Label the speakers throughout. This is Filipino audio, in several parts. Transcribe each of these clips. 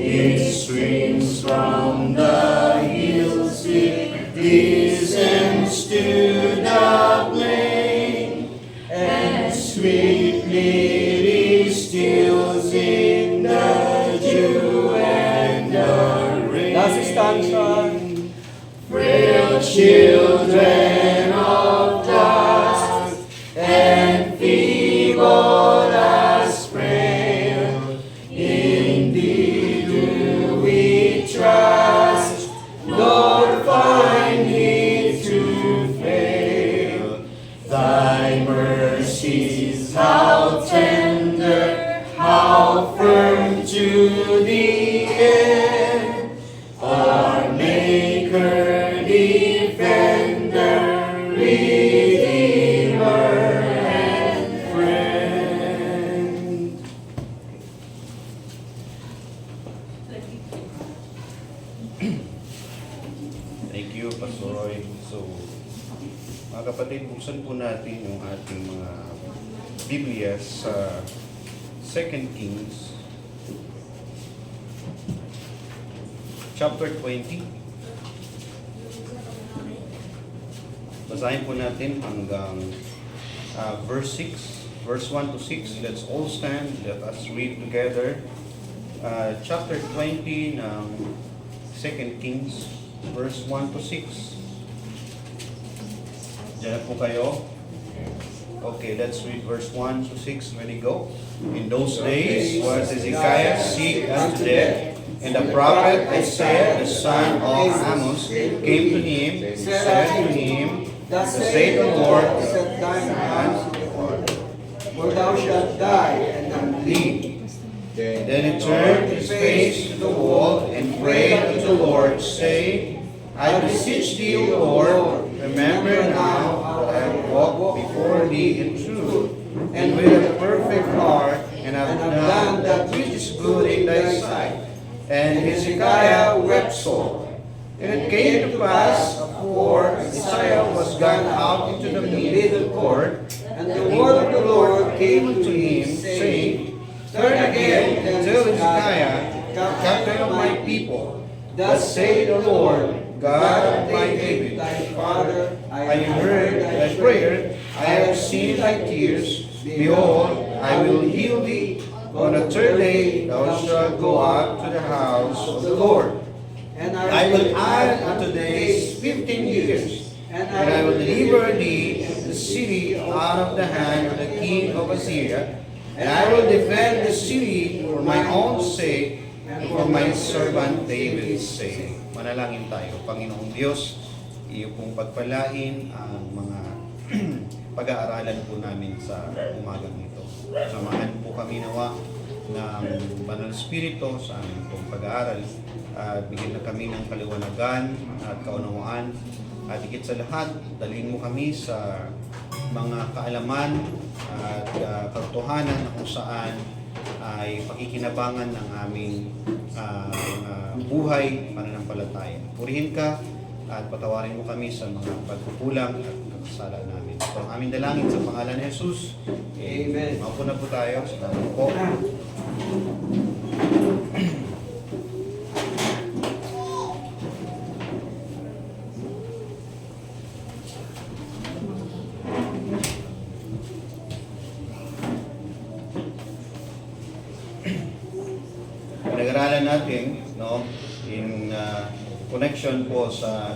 Speaker 1: It streams from the hills, it descends to the plain, and sweetly distills in the dew and the rain.
Speaker 2: Last stanza.
Speaker 1: Frail children of dust, and feeble as frail, indeed do we trust, Lord, find it to fail. Thy mercies, how tender, how firm to the end, our Maker, Defender, Redeemer, and Friend.
Speaker 3: Thank you, Pastor Roy. So, mga kapatid, buksan po natin yung ating mga Biblia sa 2 Kings chapter 20. Basahin po natin hanggang verse 6, verse 1 to 6. Let's all stand, let us read together. Chapter 20 ng 2 Kings, verse 1 to 6. Diyan po kayo. Okay, let's read verse 1 to 6. Ready, go. In those days was Hezekiah sick unto death, and the prophet Isaiah, the son of Amos, came to him, and said to him, Thus saith the Lord,
Speaker 2: set thine hands to the Lord, for thou shalt die, and not live.
Speaker 3: Then he turned his face to the wall and prayed unto the Lord, saying, I beseech thee, O Lord, remember now how I have walked before thee in truth, and with a perfect heart, and have done that which is good in thy sight. And Hezekiah wept sore. And it came to pass, afore Isaiah was gone out into the middle court,
Speaker 2: And the word of the Lord
Speaker 3: came unto him, saying, Turn again and tell Hezekiah, captain of my people, Thus saith the Lord, God of my David,
Speaker 2: thy father,
Speaker 3: I heard thy prayer, I have seen thy tears. Behold, I will heal thee. On the third day thou shalt go up to the house of the Lord.
Speaker 2: And
Speaker 3: I will add unto days 15 years, and I will deliver thee the city out of the hand of the king of Assyria, and I will defend the city for my own sake and for my servant David's sake. Manalangin tayo. Panginoong Diyos, iyo pong pagpalain ang mga pag-aaralan po namin sa umagang ito. Samahan po kami nawa ng Banal Espiritu sa aming pong pag-aaral. Bigyan na kami ng kaliwanagan at kaunawaan. At higit sa lahat, dalhin mo kami sa mga kaalaman at katotohanan na kung saan ay pakikinabangan ng aming buhay, pananampalataya. Purihin ka at patawarin mo kami sa mga pagkukulang at kasala namin. Ito ang aming dalangin sa pangalan ni Jesus.
Speaker 2: Amen.
Speaker 3: Maupo na po tayo. Salamat po. Pinag-aralan natin, no, in connection po sa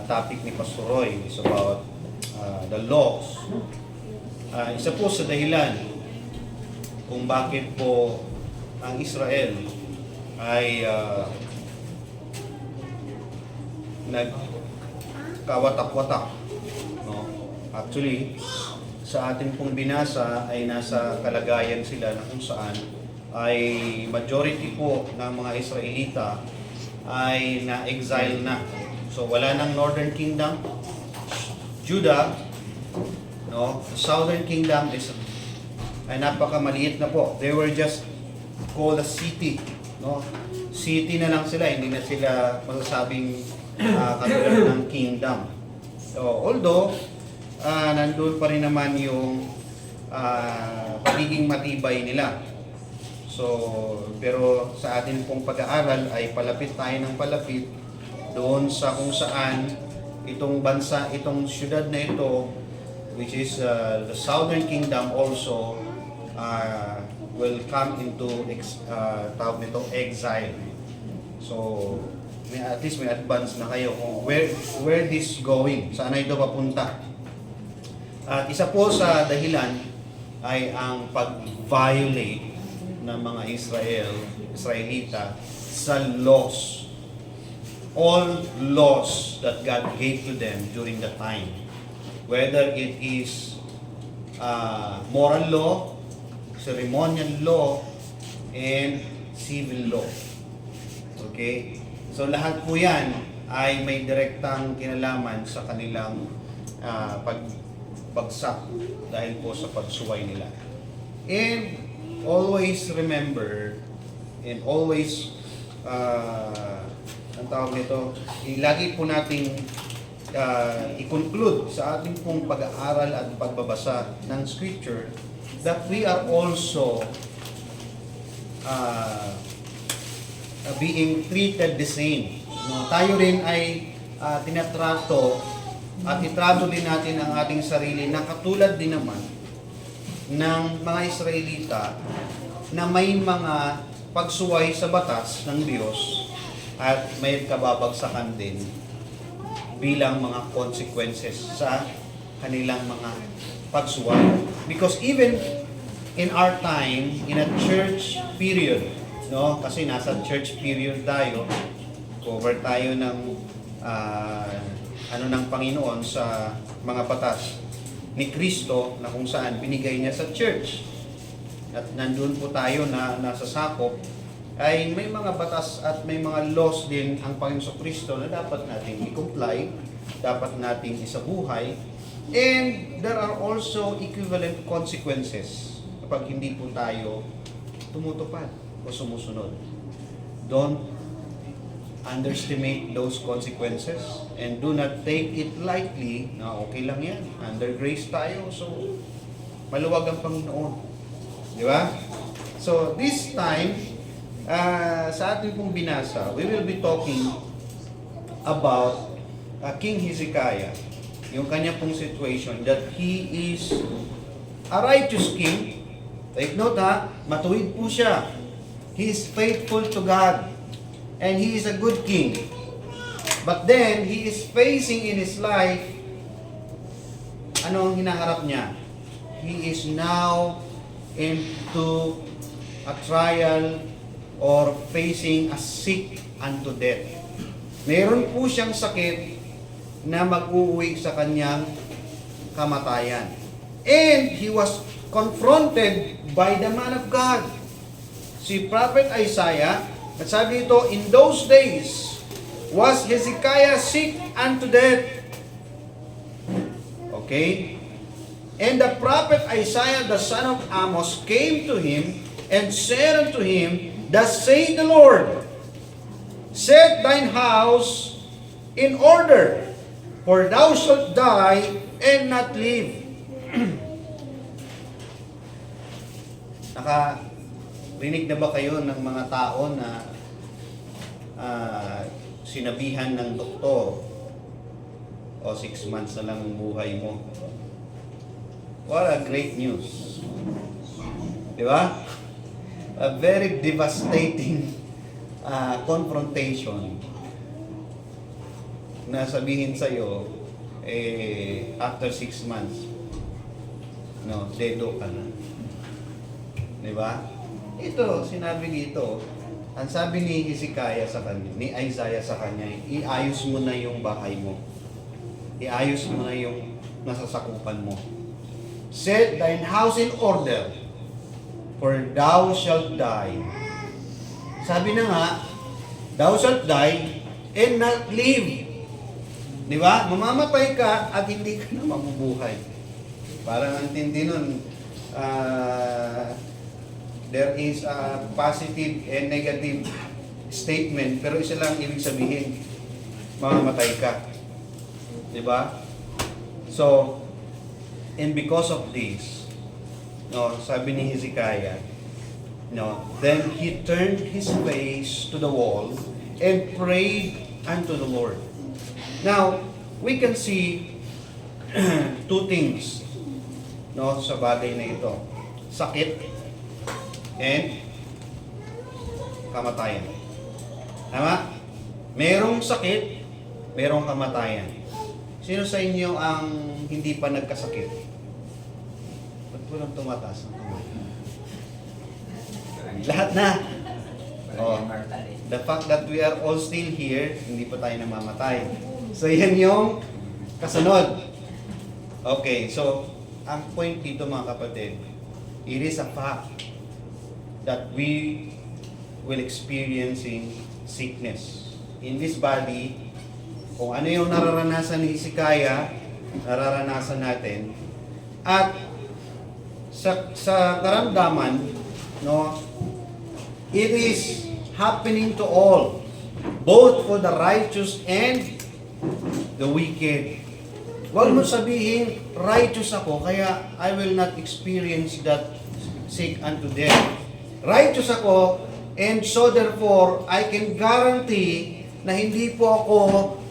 Speaker 3: topic ni Pastor Roy is about the laws. Isa po sa dahilan kung bakit po ang Israel ay nagkawatak-watak. No? Actually, sa ating pong binasa ay nasa kalagayan sila na kung saan ay majority po ng mga Israelita ay na-exile na. So wala nang Northern Kingdom, Judah, no? The Southern Kingdom is ay napakamaliit na po. They were just called a city, no? City na lang sila, hindi na sila masasabing katulad ng kingdom. So although nandun pa rin naman yung pagiging matibay nila. Pero sa atin pong pag-aaral ay palapit tayo ng palapit doon sa kung saan itong bansa, itong syudad na ito, which is the Southern Kingdom also, will come into tawag nito, exile. So, at least may advance na kayo kung where this going, saan na ito papunta. At isa po sa dahilan ay ang pag-violate ng mga Israelita sa laws. All laws that God gave to them during the time. Whether it is moral law, ceremonial law, and civil law. Okay? So lahat po yan ay may direktang kinalaman sa kanilang pagbagsak dahil po sa pagsuway nila. And always remember and always ang tawag nito, lagi po nating i-conclude sa ating pong pag-aaral at pagbabasa ng Scripture that we are also being treated the same. No, tayo rin ay tinatrato at itrato din natin ang ating sarili na katulad din naman ng mga Israelita na may mga pagsuway sa batas ng Diyos at may kababagsakan din bilang mga consequences sa kanilang mga pagsuway. Because even in our time, in a church period, no? Kasi nasa church period tayo, cover tayo ng ng Panginoon sa mga batas ni Kristo na kung saan binigay niya sa church. At nandun po tayo na nasasakop, ay may mga batas at may mga laws din ang Panginoon Kristo na dapat nating i-comply, dapat nating isabuhay, and there are also equivalent consequences kapag hindi po tayo tumutupad o sumusunod. Don't underestimate those consequences and do not take it lightly na okay lang yan. Under grace tayo, so maluwag ang Panginoon. Di ba? So this time, sa ating pong binasa, we will be talking about King Hezekiah, yung kanya pong situation that he is a righteous king. Take note ha, matuwid po siya. He is faithful to God and he is a good king. But then, he is facing in his life, ano ang hinaharap niya? He is now into a trial or facing a sick unto death. Meron po siyang sakit na mag-uuwi sa kanyang kamatayan. And he was confronted by the man of God. Si Prophet Isaiah, at sabi ito, in those days, was Hezekiah sick unto death. Okay? And the prophet Isaiah, the son of Amos, came to him and said unto him, thus saith the Lord, set thine house in order, for thou shalt die and not live. Nakarinig na ba kayo ng mga tao na sinabihan ng doktor, o 6 months na lang ang buhay mo? What a great news. Di ba? A very devastating confrontation na sabihin sa'yo, after 6 months, no, dedo ka na. Di ba? Ito, sinabi dito, ang sabi ni Hezekiah sa kanya, ni Isaiah sa kanya, iayos mo na yung bahay mo. Iayos mo na yung nasasakupan mo. Set thine house in order, for thou shalt die. Sabi na nga, thou shalt die and not live. Di ba? Mamamatay ka at hindi ka na mabubuhay. Parang ang tindi nun, there is a positive and negative statement, pero isa lang ibig sabihin, mamamatay ka. Di ba? So, and because of this, no, sabi ni Hezekiah, No. Then he turned his face to the wall and prayed unto the Lord. Now, we can see two things, no, sa bagay na ito. Sakit and kamatayan. Tama? Merong sakit, merong kamatayan. Sino sa inyo ang hindi pa nagkasakit? Ba't walang tumataas ang kamay? Lahat na. Oh, the fact that we are all still here, hindi pa tayo namamatay. So, yan yung kasunod. Okay, so, ang point dito mga kapatid, it is a fact that we will experiencing sickness in this body. Kung ano yung nararanasan ni Hezekiah, nararanasan natin. At sa karamdaman, no, it is happening to all, both for the righteous and the wicked. Huwag mo sabihin, righteous ako, kaya I will not experience that sick unto death. Righteous ako, and so therefore, I can guarantee na hindi po ako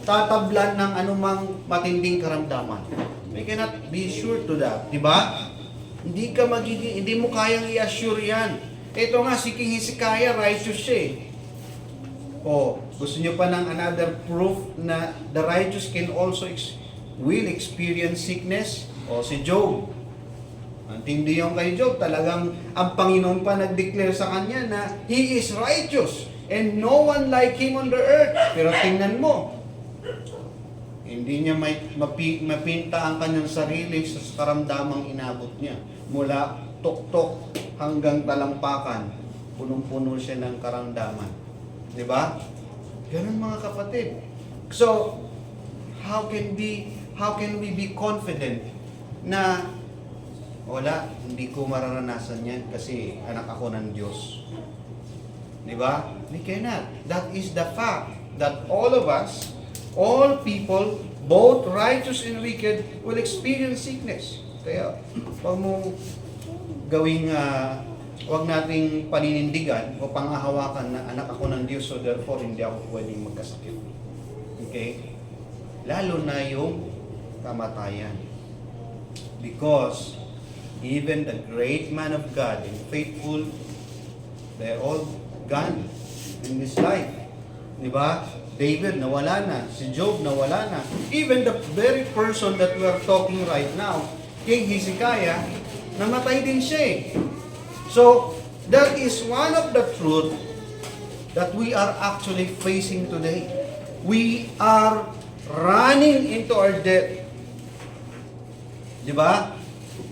Speaker 3: tatablan ng anumang matinding karamdaman. We cannot be sure to that, di ba? Hindi mo kayang i-assure yan. Ito nga, si King Hezekiah, righteous siya eh. O, gusto nyo pa ng another proof na the righteous can also will experience sickness? O, si Job. Ang tindi yung kay Job, talagang ang Panginoon pa nag-declare sa kanya na he is righteous and no one like him on the earth. Pero tingnan mo, hindi niya mapinta ang kanyang sarili sa karamdamang inabot niya. Mula tuktok hanggang talampakan, punong-puno siya ng karamdaman. Di ba? Ganun mga kapatid. So, how can we be confident na wala, hindi ko mararanasan yan kasi anak ako ng Diyos. Di ba? We cannot. That is the fact that all of us, all people, both righteous and wicked, will experience sickness. Kaya, huwag mo gawing, huwag nating paninindigan o pangahawakan na anak ako ng Diyos, so therefore hindi ako pwedeng magkasakit. Okay? Lalo na yung kamatayan. Because even the great man of God and faithful, they're all gone in this life. Di ba? David, nawala na. Si Job, nawala na. Even the very person that we are talking right now, King Hezekiah, namatay din siya eh. So, that is one of the truth that we are actually facing today. We are running into our death. Di ba?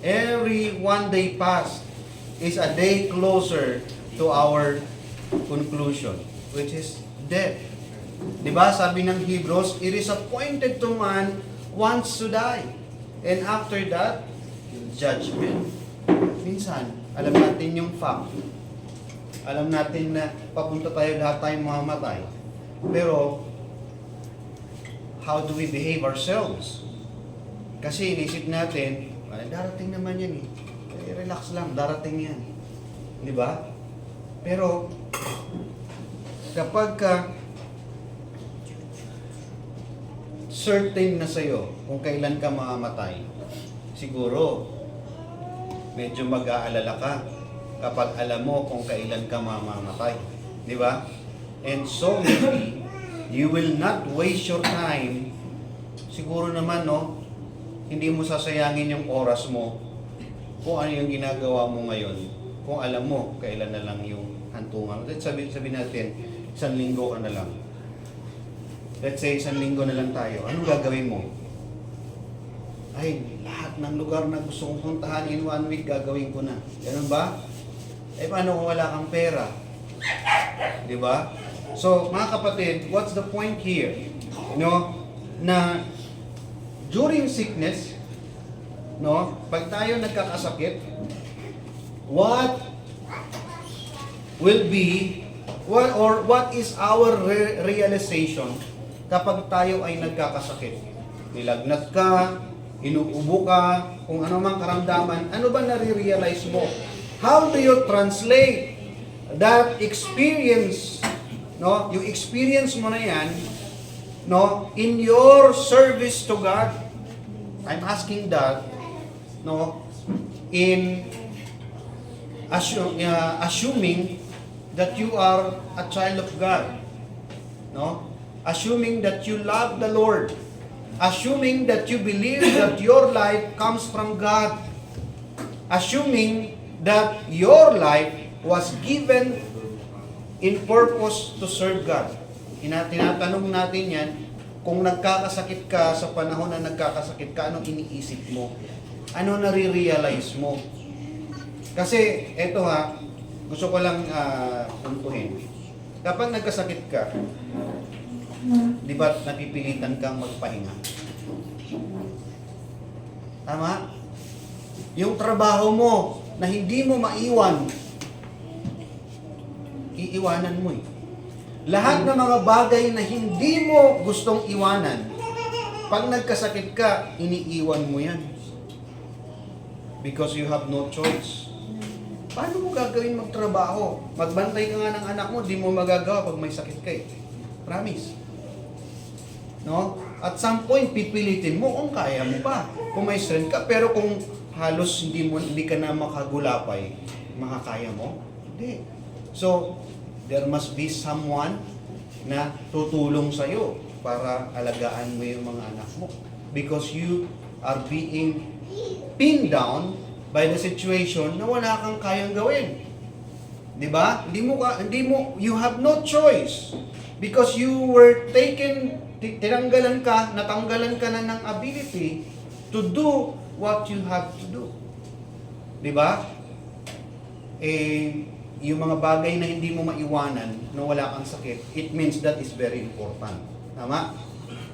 Speaker 3: Every one day past is a day closer to our conclusion, which is death. Di ba? Sabi ng Hebrews, it is appointed to man once to die. And after that, judgment. Minsan, alam natin yung fact. Alam natin na papunta tayo, lahat tayong mamamatay. Pero, how do we behave ourselves? Kasi inisip natin, darating naman yan eh. Relax lang, darating yan. Di ba? Pero, kapag certain na sa'yo kung kailan ka mamamatay, siguro, medyo mag-aalala ka kapag alam mo kung kailan ka mamamatay. Di ba? And so maybe, you will not waste your time. Siguro naman, no, hindi mo sasayangin yung oras mo kung ano yung ginagawa mo ngayon. Kung alam mo, kailan na lang yung hantungan. Let's sabi natin, 1 linggo ka na lang. Let's say, 1 linggo na lang tayo. Anong gagawin mo? Ay, lahat ng lugar na gusto kong puntahan in 1 week, gagawin ko na. Ganun ba? Eh, paano kung wala kang pera? Di ba? So, mga kapatid, what's the point here? Na during sickness, pag tayo nagkakasakit, what will be, what is our realization kapag tayo ay nagkakasakit? Nilagnat ka, inuubo ka, kung ano mang karamdaman, ano ba nare-realize mo? How do you translate that experience, no, yung experience mo na yan, no, in your service to God. I'm asking that, no, in assuming that you are a child of God, no, assuming that you love the Lord, assuming that you believe that your life comes from God, assuming that your life was given in purpose to serve God. Tinatanong natin yan, kung nagkakasakit ka sa panahon na nagkakasakit ka, anong iniisip mo? Ano nare-realize mo? Kasi, eto gusto ko lang puntuhin. Kapag nagkasakit ka, di ba napipilitan kang magpahinga? Tama? Yung trabaho mo na hindi mo maiwan, iiwanan mo eh. Lahat ng mga bagay na hindi mo gustong iwanan, pag nagkasakit ka, iniiwan mo yan. Because you have no choice. Paano mo gagawin magtrabaho? Magbantay ka nga ng anak mo, di mo magagawa pag may sakit ka eh. Promise. No? At some point, pipilitin mo kung kaya mo pa. Kung may strength ka, pero kung halos hindi ka na makagulapay, makakaya mo? Hindi. So, there must be someone na tutulong sa'yo para alagaan mo yung mga anak mo. Because you are being pinned down by the situation na wala kang kayang gawin. Di ba? You have no choice. Because you were natanggalan ka na ng ability to do what you have to do. Di ba? Yung mga bagay na hindi mo maiwanan na wala kang sakit, it means that is very important. Tama?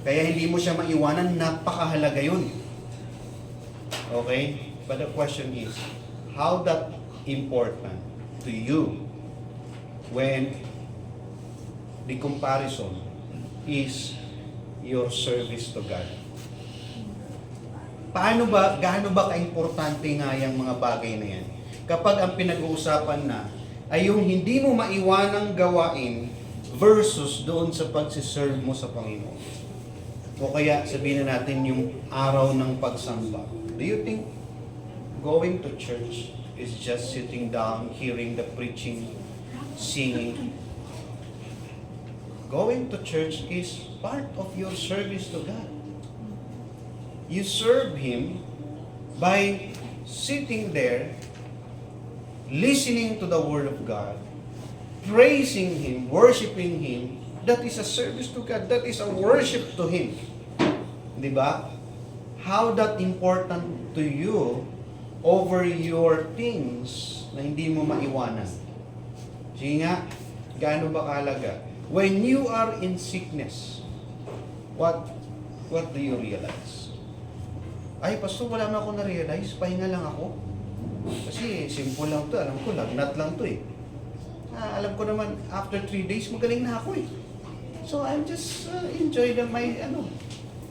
Speaker 3: Kaya hindi mo siya maiwanan, napakahalaga yun. Okay? But the question is, how that important to you when the comparison is your service to God? Gaano ba ka-importante nga yung mga bagay na yan? Kapag ang pinag-uusapan na ay yung hindi mo maiwanang gawain versus doon sa pagsiserve mo sa Panginoon. O kaya sabihin na natin yung araw ng pagsamba. Do you think going to church is just sitting down, hearing the preaching, singing? Going to church is part of your service to God. You serve Him by sitting there, listening to the Word of God, praising Him, worshiping Him. That is a service to God. That is a worship to Him. Diba? How that important to you over your things na hindi mo maiwanan. Sige nga, gaano ba kahalaga? When you are in sickness, what do you realize? Ay, Pastor, wala na ako na-realize. Pahinga lang ako. Kasi simple lang to, alam ko, lagnat lang to eh. Alam ko naman, after 3 days, magaling na ako eh. So, I'm just enjoy my,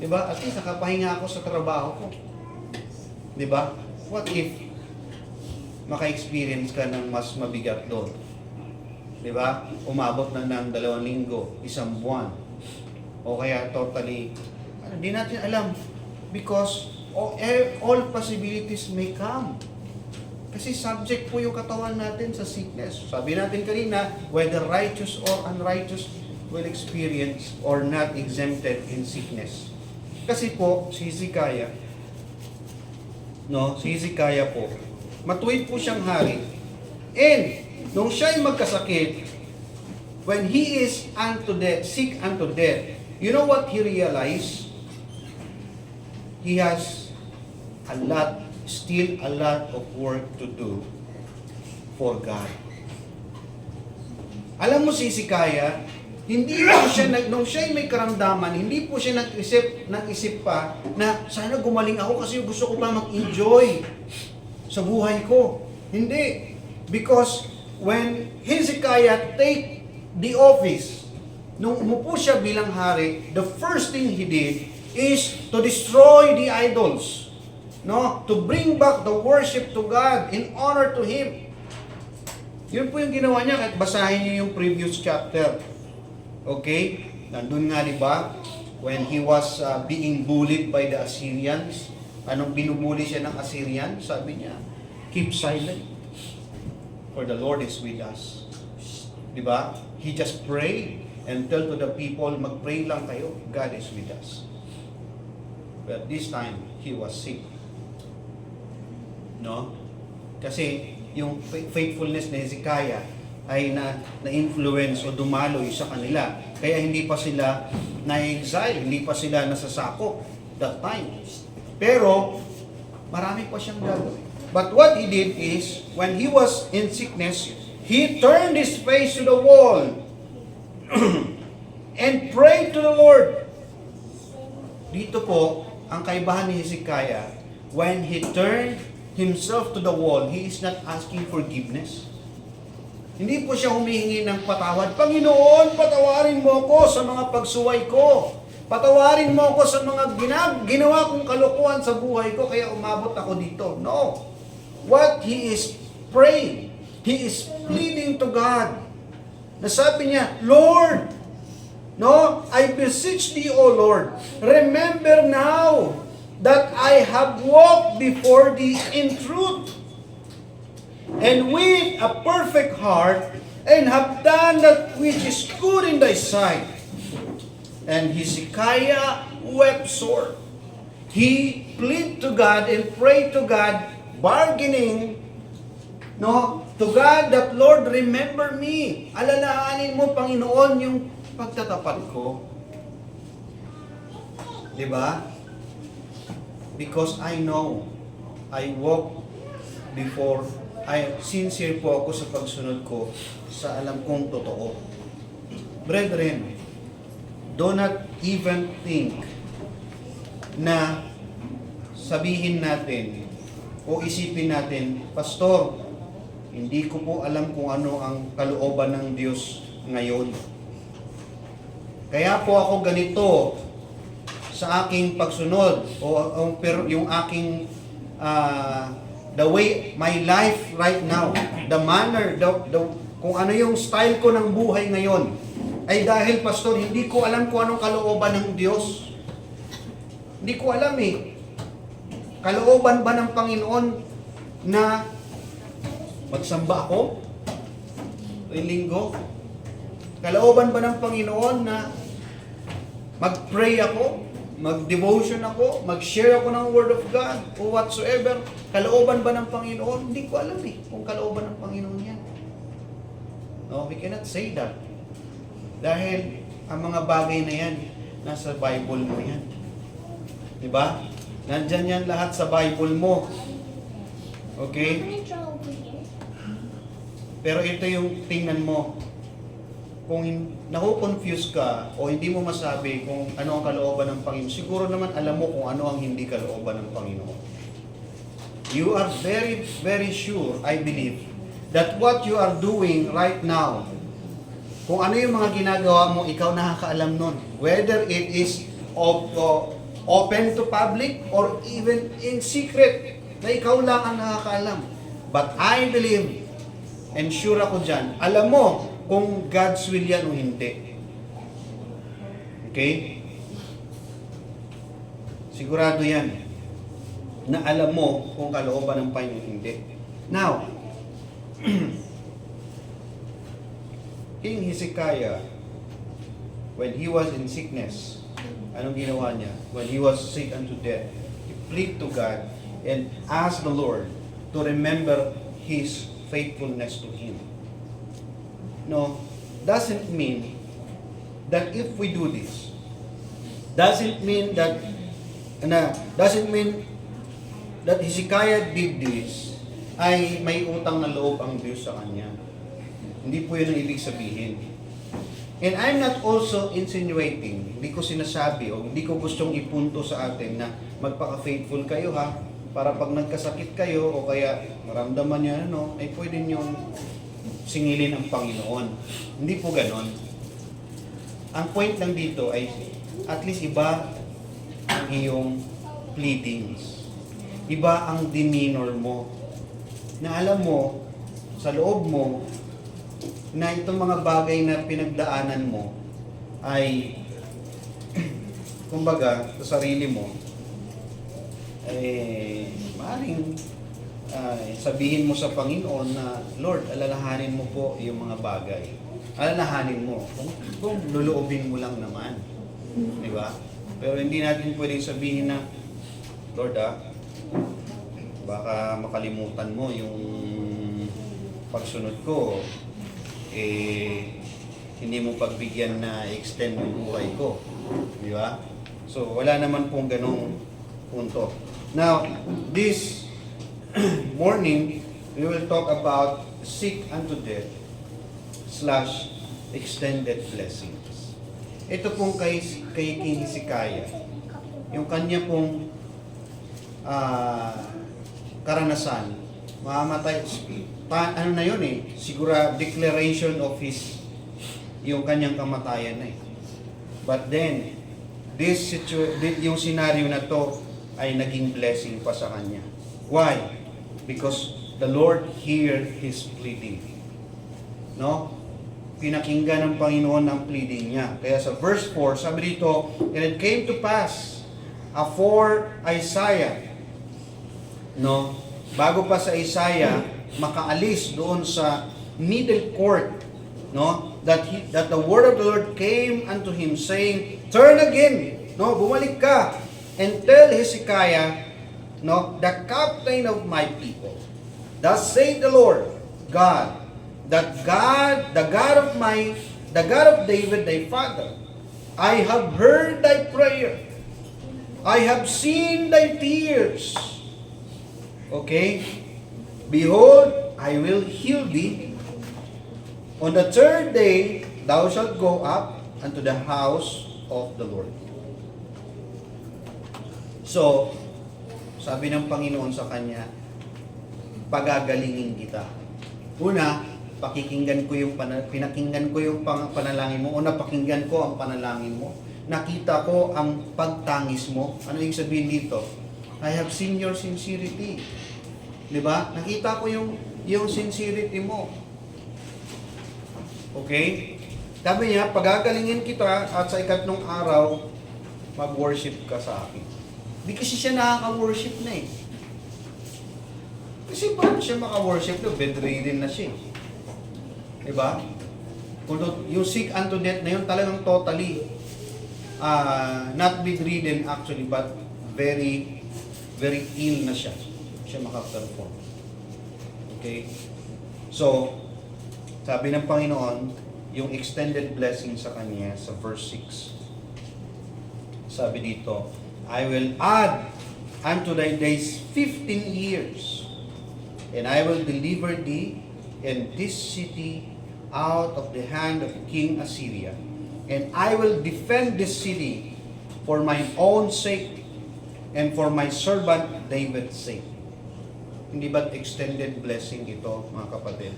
Speaker 3: diba? At least, nakapahinga ako sa trabaho ko. Diba? What if maka-experience ka ng mas mabigat doon? Diba? Umabot na ng 2 linggo, 1 buwan. O kaya totally, hindi natin alam. Because all possibilities may come. Kasi subject po yung katawan natin sa sickness. Sabi natin kanina, whether righteous or unrighteous will experience or not exempted in sickness. Kasi po, si Hezekiah po, matuwid po siyang hari. And, nung siya'y magkasakit, when he is sick unto death, you know what he realized? He has still a lot of work to do for God. Alam mo si Hezekiah, hindi po siya, nung siya may karamdaman, hindi po siya nag-isip pa na sana gumaling ako kasi gusto ko pa mag-enjoy sa buhay ko. Hindi. Because when Hezekiah take the office, nung umupo siya bilang hari, the first thing he did is to destroy the idols. No? To bring back the worship to God in honor to Him. Yun po yung ginawa niya, kahit basahin niyo yung previous chapter. Okay? Nandun nga, di ba? When he was being bullied by the Assyrians, anong binubuli siya ng Assyrian? Sabi niya, keep silent, for the Lord is with us. Di ba? He just pray and tell to the people, mag-pray lang kayo, God is with us. But this time, he was sick. No? Kasi yung faithfulness ni Hezekiah ay na-influence o dumaloy sa kanila. Kaya hindi pa sila na-exile, hindi pa sila nasasako that time. Pero, marami pa siyang gagawin. But what he did is, when he was in sickness, he turned his face to the wall and prayed to the Lord. Dito po, ang kaibahan ni Hezekiah, when he turned himself to the wall, he is not asking forgiveness. Hindi po siya humihingi ng patawad. Panginoon, patawarin mo ko sa mga pagsuway ko. Patawarin mo ko sa mga ginawa kong kalokohan sa buhay ko, kaya umabot ako dito. No. What he is praying, he is pleading to God. Nasabi niya, Lord, no, I beseech thee, O Lord, remember now that I have walked before thee in truth and with a perfect heart, and have done that which is good in thy sight. And Hezekiah wept sore. He pleaded to God and prayed to God, bargaining, no, to God that, Lord, remember me. Alalahanin mo, Panginoon, yung pagtatapat ko. Diba? Because I know, I walk before, sincere po ako sa pagsunod ko sa alam kong totoo. Brethren, do not even think na sabihin natin o isipin natin, Pastor, hindi ko po alam kung ano ang kalooban ng Diyos ngayon. Kaya po ako ganito sa aking pagsunod o yung aking the way my life right now, the manner, kung ano yung style ko ng buhay ngayon, ay dahil, Pastor, hindi ko alam kung anong kalooban ng Diyos. Hindi ko alam eh. Kalooban ba ng Panginoon na magsamba ako tuwing linggo? Kalooban ba ng Panginoon na mag-pray ako? Mag-devotion ako, mag-share ako ng Word of God, o whatsoever. Kalooban ba ng Panginoon? Hindi ko alam eh, kung kalooban ng Panginoon yan. No, we cannot say that. Dahil ang mga bagay na yan, nasa Bible mo yan. Diba? Nandyan yan lahat sa Bible mo. Okay? Pero ito yung tingnan mo. Kung naku-confuse ka o hindi mo masabi kung ano ang kalooban ng Panginoon, siguro naman alam mo kung ano ang hindi kalooban ng Panginoon. You are very, very sure, I believe, that what you are doing right now, kung ano yung mga ginagawa mo, ikaw nakakaalam nun. Whether it is open to public or even in secret, na ikaw lang ang nakakaalam. But I believe, and sure ako dyan, alam mo kung God's will yan o hindi. Okay? Sigurado yan na alam mo kung kalooban ng Panginoon o hindi. Now, King Hezekiah, when he was in sickness, anong ginawa niya? When he was sick unto death, he pleaded to God and asked the Lord to remember His faithfulness to him. No, doesn't mean that if we do this, doesn't mean that Hezekiah did this ay may utang na loob ang Diyos sa kanya. Hindi po yun ang ibig sabihin. And I'm not also insinuating, hindi ko sinasabi o hindi ko gustong ipunto sa atin na magpaka-faithful kayo ha, para pag nagkasakit kayo o kaya maramdaman nyo ay pwede nyong singilin ang Panginoon. Hindi po ganon. Ang point lang dito ay at least iba ang iyong pleadings. Iba ang demeanor mo. Na alam mo, sa loob mo, na itong mga bagay na pinagdaanan mo ay kumbaga sa sarili mo maaaring sabihin mo sa Panginoon na, Lord, alalahanin mo po yung mga bagay. Alalahanin mo. Kung luluobin mo lang naman. Di ba? Pero hindi natin pwedeng sabihin na, Lord, baka makalimutan mo yung pagsunod ko. Hindi mo pagbigyan na extend yung buhay ko. Di ba? So, wala naman pong ganong punto. Now, this morning, we will talk about sick unto death / extended blessings. Ito pong kay King Hezekiah, yung kanya pong karanasan, mamamatay, ano na yun sigura declaration of yung kanyang kamatayan na But then, yung scenario na to ay naging blessing pa sa kanya. Why? Because the Lord heard his pleading. No? Pinakinggan ng Panginoon ang pleading niya. Kaya sa verse 4, sabi dito, and it came to pass for Isaiah, no? Bago pa sa Isaiah makaalis doon sa middle court, no? That the word of the Lord came unto him saying, turn again, no? Bumalik ka and tell Hezekiah, no, the captain of my people, thus saith the Lord God, that God, the God of David thy father, I have heard thy prayer, I have seen thy tears. Okay? Behold, I will heal thee. On the third day, thou shalt go up unto the house of the Lord. So, sabi ng Panginoon sa kanya, pagagalingin kita. Una, pinakinggan ko yung panalangin mo. Una, pakinggan ko ang panalangin mo. Nakita ko ang pagtangis mo. Ano yung sabihin dito? I have seen your sincerity. Diba? Nakita ko yung sincerity mo. Okay? Sabi niya, pagagalingin kita at sa ikatlong araw, mag-worship ka sa akin. Di kasi siya nakaka-worship na Kasi paano siya maka-worship na? Bedridden na siya. Diba? Yung sick unto death na yun, talagang totally, not bedridden actually, but very, very ill na siya. Siya maka-perform. Okay? So, sabi ng Panginoon, yung extended blessing sa kanya sa verse 6. Sabi dito, I will add unto thy days 15 years, and I will deliver thee and this city out of the hand of King Assyria. And I will defend this city for mine own sake and for my servant David's sake. Hindi ba't extended blessing ito, mga kapatid?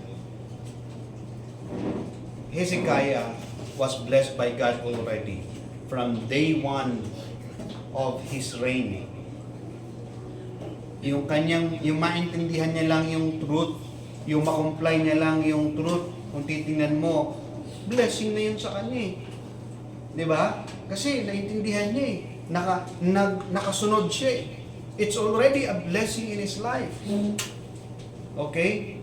Speaker 3: Hezekiah was blessed by God already from day one of his reign. Yung maintindihan niya lang yung truth, yung ma-comply niya lang yung truth, kung titingnan mo, blessing na yun sa kanya Di ba? Kasi naintindihan niya nakasunod siya It's already a blessing in his life. Okay?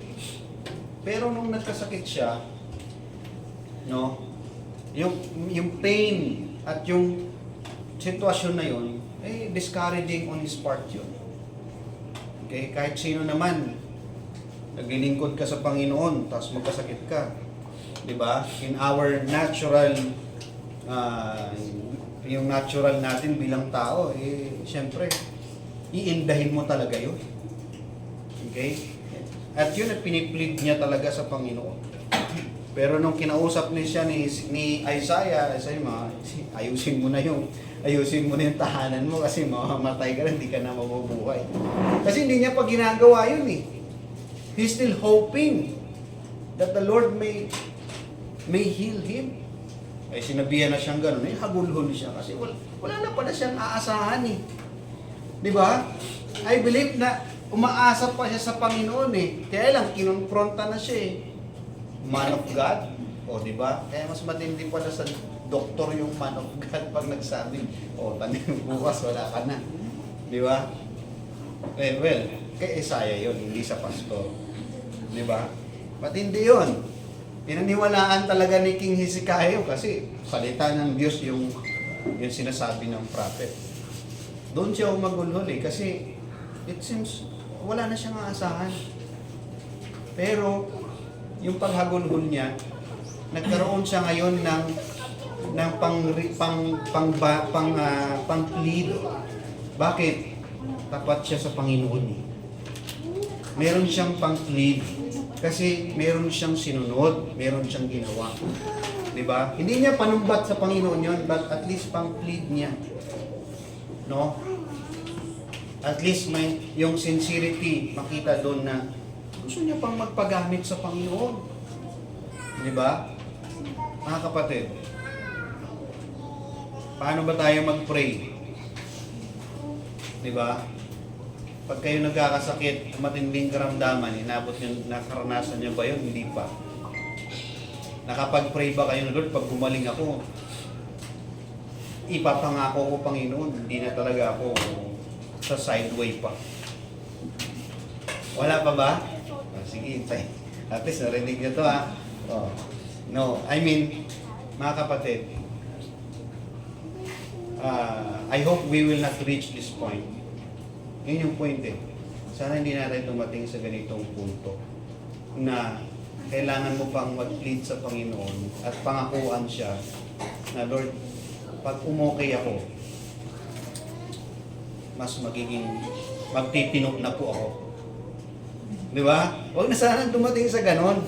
Speaker 3: Pero nung nagkasakit siya, no, yung pain at yung sitwasyon na yun, discouraging on his part yun. Okay? Kahit sino naman, naglilingkod ka sa Panginoon, tapos magkasakit ka. Diba? In our natural, yung natural natin bilang tao, siyempre, iindahin mo talaga yun. Okay? At yun at piniplead niya talaga sa Panginoon. Pero nung kinausap niya ni Isaiah, ayusin mo na yung tahanan mo kasi mamamatay ka na, hindi ka na mabubuhay. Kasi hindi niya pa ginagawa yun He's still hoping that the Lord may heal him. Ay sinabihan na siyang gano'n, hagulhol siya kasi wala na pala siyang aasahan Di ba? I believe na umaasa pa siya sa Panginoon Kaya lang, kinonfronta na siya man of God. O, di ba? Kaya mas matindi pala sa doktor yung man of God pag nagsabi, tanim bukas, wala ka na. Di ba? Well, kay Isaiah yun, hindi sa pastor. Di ba? Matindi yun. Pinaniwalaan talaga ni King Hezekiah kasi salita ng Diyos yung sinasabi ng prophet. Doon siya umagulhol kasi it seems wala na siyang aasahan. Pero yung paghagulhol niya, nagkaroon siya ngayon ng pang-plead. Bakit? Tapat siya sa Panginoon. Meron siyang pang-plead kasi meron siyang sinunod, meron siyang ginawa. 'Di ba? Hindi niya panumbat sa Panginoon 'yon, but at least pang-plead niya. No? At least may yung sincerity makita doon na gusto niya pang magpagamit sa Panginoon. 'Di ba? Mga kapatid, paano ba tayo mag-pray? 'Di ba? Pag kayo nagkakasakit, matinding karamdaman, inabot yung nakaranasan niyo ba yun? Hindi pa. Nakapag-pray ba kayo na, Lord, pag gumaling ako, ipapangako ko, Panginoon, hindi na talaga ako sa sideway pa. Wala pa ba? Sige, intay. At least narinig niyo to, ha? No, I mean, mga kapatid, I hope we will not reach this point. Yun yung point eh. Sana hindi natin dumating sa ganitong punto na kailangan mo pang mag-plead sa Panginoon at pangakuan siya na, Lord, pag umokay ako, mas magtitinok na po ako. Di ba? Huwag na sana dumating sa ganon.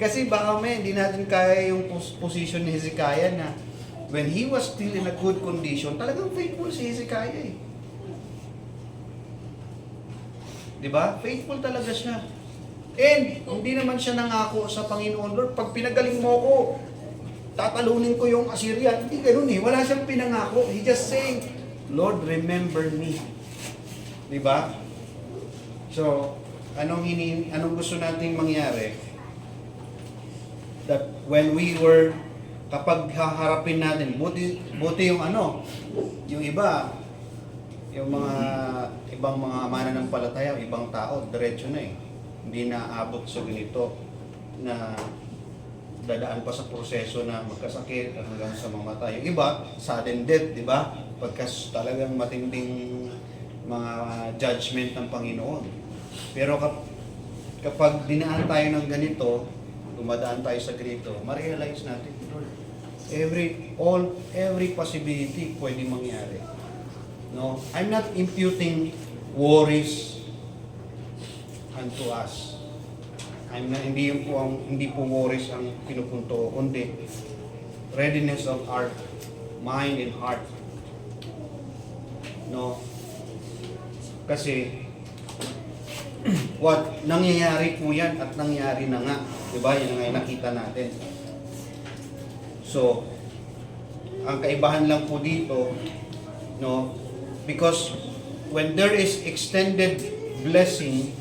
Speaker 3: Kasi baka hindi natin kaya yung position ni Hezekiah na when he was still in a good condition, talagang faithful si Hezekiah eh. Diba? Faithful talaga siya. And, hindi naman siya nangako sa Panginoon, Lord, pag pinagaling mo ko, tatalunin ko yung Assyria. Hindi ganun eh. Wala siyang pinangako. He just saying, Lord, remember me. Diba? So, anong gusto nating mangyari? That when we were, kapag haharapin natin, buti yung yung iba, yung mga ibang mga mananampalataya, ibang tao, diretso na eh. Hindi na abot sa ganito na dadaan pa sa proseso na magkasakit hanggang sa mamatay. Yung iba, sudden death, di ba? Pagkas talagang matinding mga judgment ng Panginoon. Pero kapag dinaan tayo ng ganito, dumadaan tayo sa ganito, ma-realize natin, Lord, every possibility pwede mangyari. No, I'm not imputing worries unto us. Hindi po worries ang pinupunto, kundi readiness of our mind and heart. No, kasi what nangyayari po yan at nangyari na nga, di ba? Yan ang nakita natin. So, ang kaibahan lang po dito, no, because when there is extended blessing,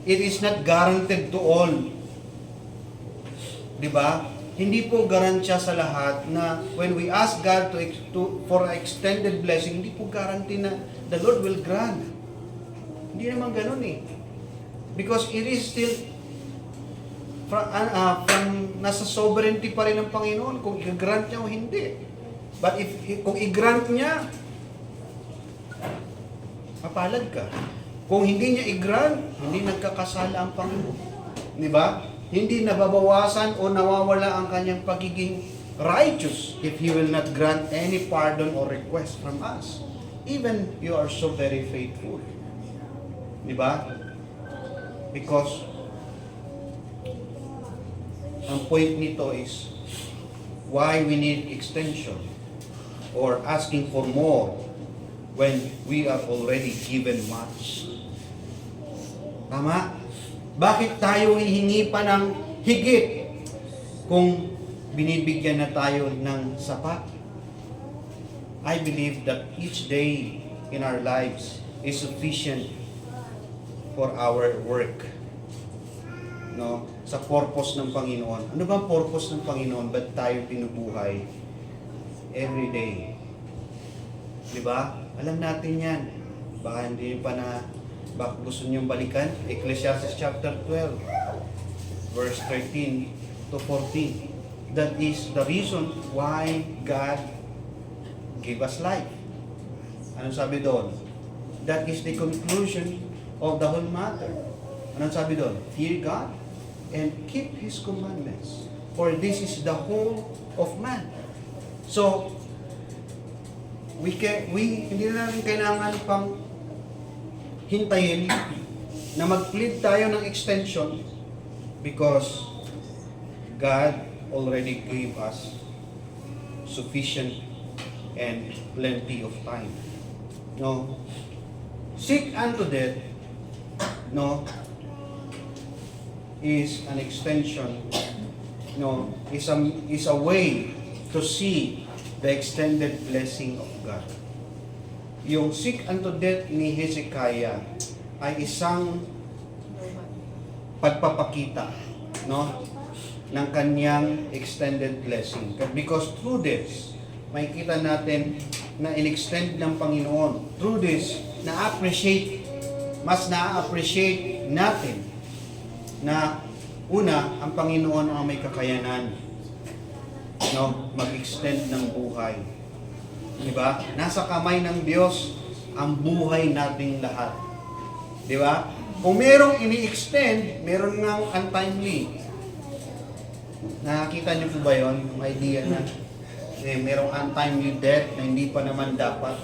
Speaker 3: it is not guaranteed to all. Diba? Hindi po garantiya sa lahat na when we ask God for extended blessing, hindi po guarantee na the Lord will grant. Hindi naman ganun eh. Because it is still from nasa sovereignty pa rin ng Panginoon kung i-grant niya o hindi. But kung i-grant niya, mapalad ka. Kung hindi niya i-grant, hindi nagkakasala ang Panginoon. Di ba? Hindi nababawasan o nawawala ang kanyang pagiging righteous if He will not grant any pardon or request from us. Even you are so very faithful. Di ba? Because ang point nito is why we need extension or asking for more when we are already given much. Tama? Bakit tayo hihingi pa ng higit kung binibigyan na tayo ng sapat? I believe that each day in our lives is sufficient for our work. No? sa purpose ng Panginoon. Ano ba ang purpose ng Panginoon? Ba't tayo pinubuhay every day? Di ba? Alam natin yan. Baka hindi pa na, baka gusto niyong balikan? Ecclesiastes chapter 12, verse 13 to 14. That is the reason why God gave us life. Anong sabi doon? That is the conclusion of the whole matter. Anong sabi doon? Fear God and keep His commandments. For this is the whole of man. So, hindi na natin kailangan pang hintayin na mag-plead tayo ng extension because God already gave us sufficient and plenty of time. No? Seek unto death, no, is an extension, no, is a way to see the extended blessing of God. Yung seek unto death ni Hezekiah ay isang pagpapakita, no, ng kanyang extended blessing. Because through this, makikita natin na in-extend ng Panginoon. Through this, mas na-appreciate natin na una, ang Panginoon ang may kakayanan, no, mag-extend ng buhay. Diba? Nasa kamay ng Diyos ang buhay nating lahat. Diba? Kung merong ini-extend, meron ng untimely. Nakakita niyo po ba yun? Yung idea na merong untimely death na hindi pa naman dapat.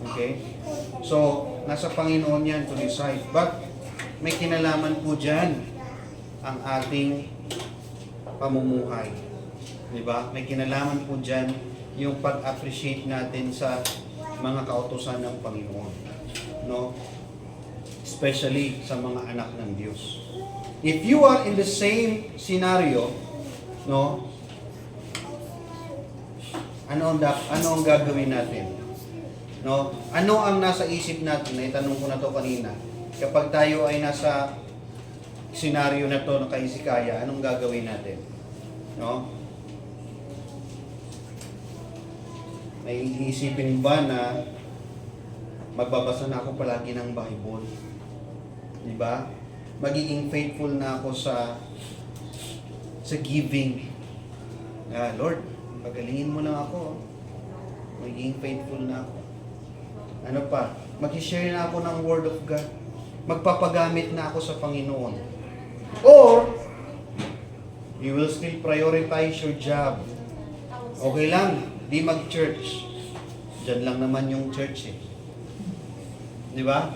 Speaker 3: Okay? So, nasa Panginoon yan to decide. But, may kinalaman po dyan ang ating pamumuhay. Diba? May kinalaman po dyan yung pag-appreciate natin sa mga kautusan ng Panginoon. No? Especially sa mga anak ng Diyos. If you are in the same scenario, no, ano ang gagawin natin? No? Ano ang nasa isip natin? Naitanong ko na to kanina. Kapag tayo ay nasa scenario na to ng kay Hezekiah, anong gagawin natin? No? May iisipin ba na magbabasa na ako palagi ng Bible? Di ba? Magiging faithful na ako sa giving. Lord, pagalingin mo lang ako. Magiging faithful na ako. Ano pa? Mag-share na ako ng Word of God. Magpapagamit na ako sa Panginoon. Or, you will still prioritize your job. Okay lang, di mag-church. Diyan lang naman yung church eh. Di ba?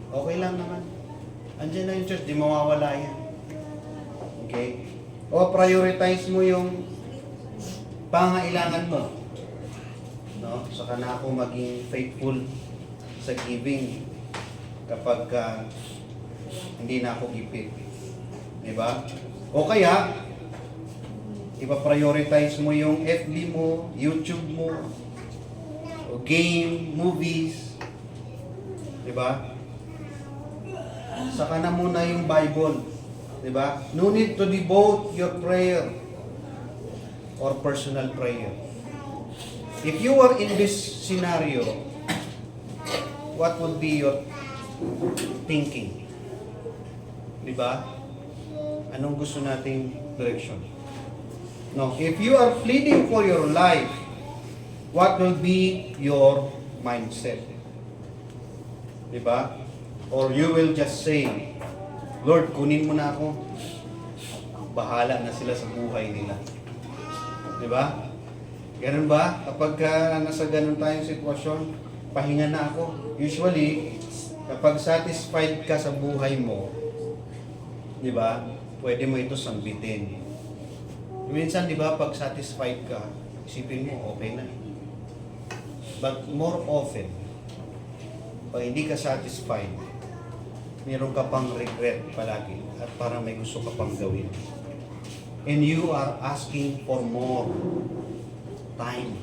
Speaker 3: Okay lang naman. Andiyan na yung church, di mawawala yan. Okay? O prioritize mo yung pangailangan mo. No? Saka na ako maging faithful sa giving kapag hindi na ako gipit. Di ba? O kaya, ipa-prioritize mo yung FB mo, YouTube mo, o game, movies. Di ba? Saka na muna yung Bible. Diba? No need to devote your prayer or personal prayer. If you are in this scenario, what would be your thinking? Diba? Anong gusto nating direction? No, if you are pleading for your life, what will be your mindset? Diba? Or you will just say, Lord, kunin mo na ako. Bahala na sila sa buhay nila. Diba? Ganun ba? Kapag nasa ganun tayong sitwasyon, pahinga na ako. Usually, kapag satisfied ka sa buhay mo, diba? Pwede mo ito sambitin. Minsan, diba, pag satisfied ka, isipin mo, okay na. But more often, pag hindi ka satisfied, meron ka pang regret palagi at parang may gusto ka pang gawin. And you are asking for more time.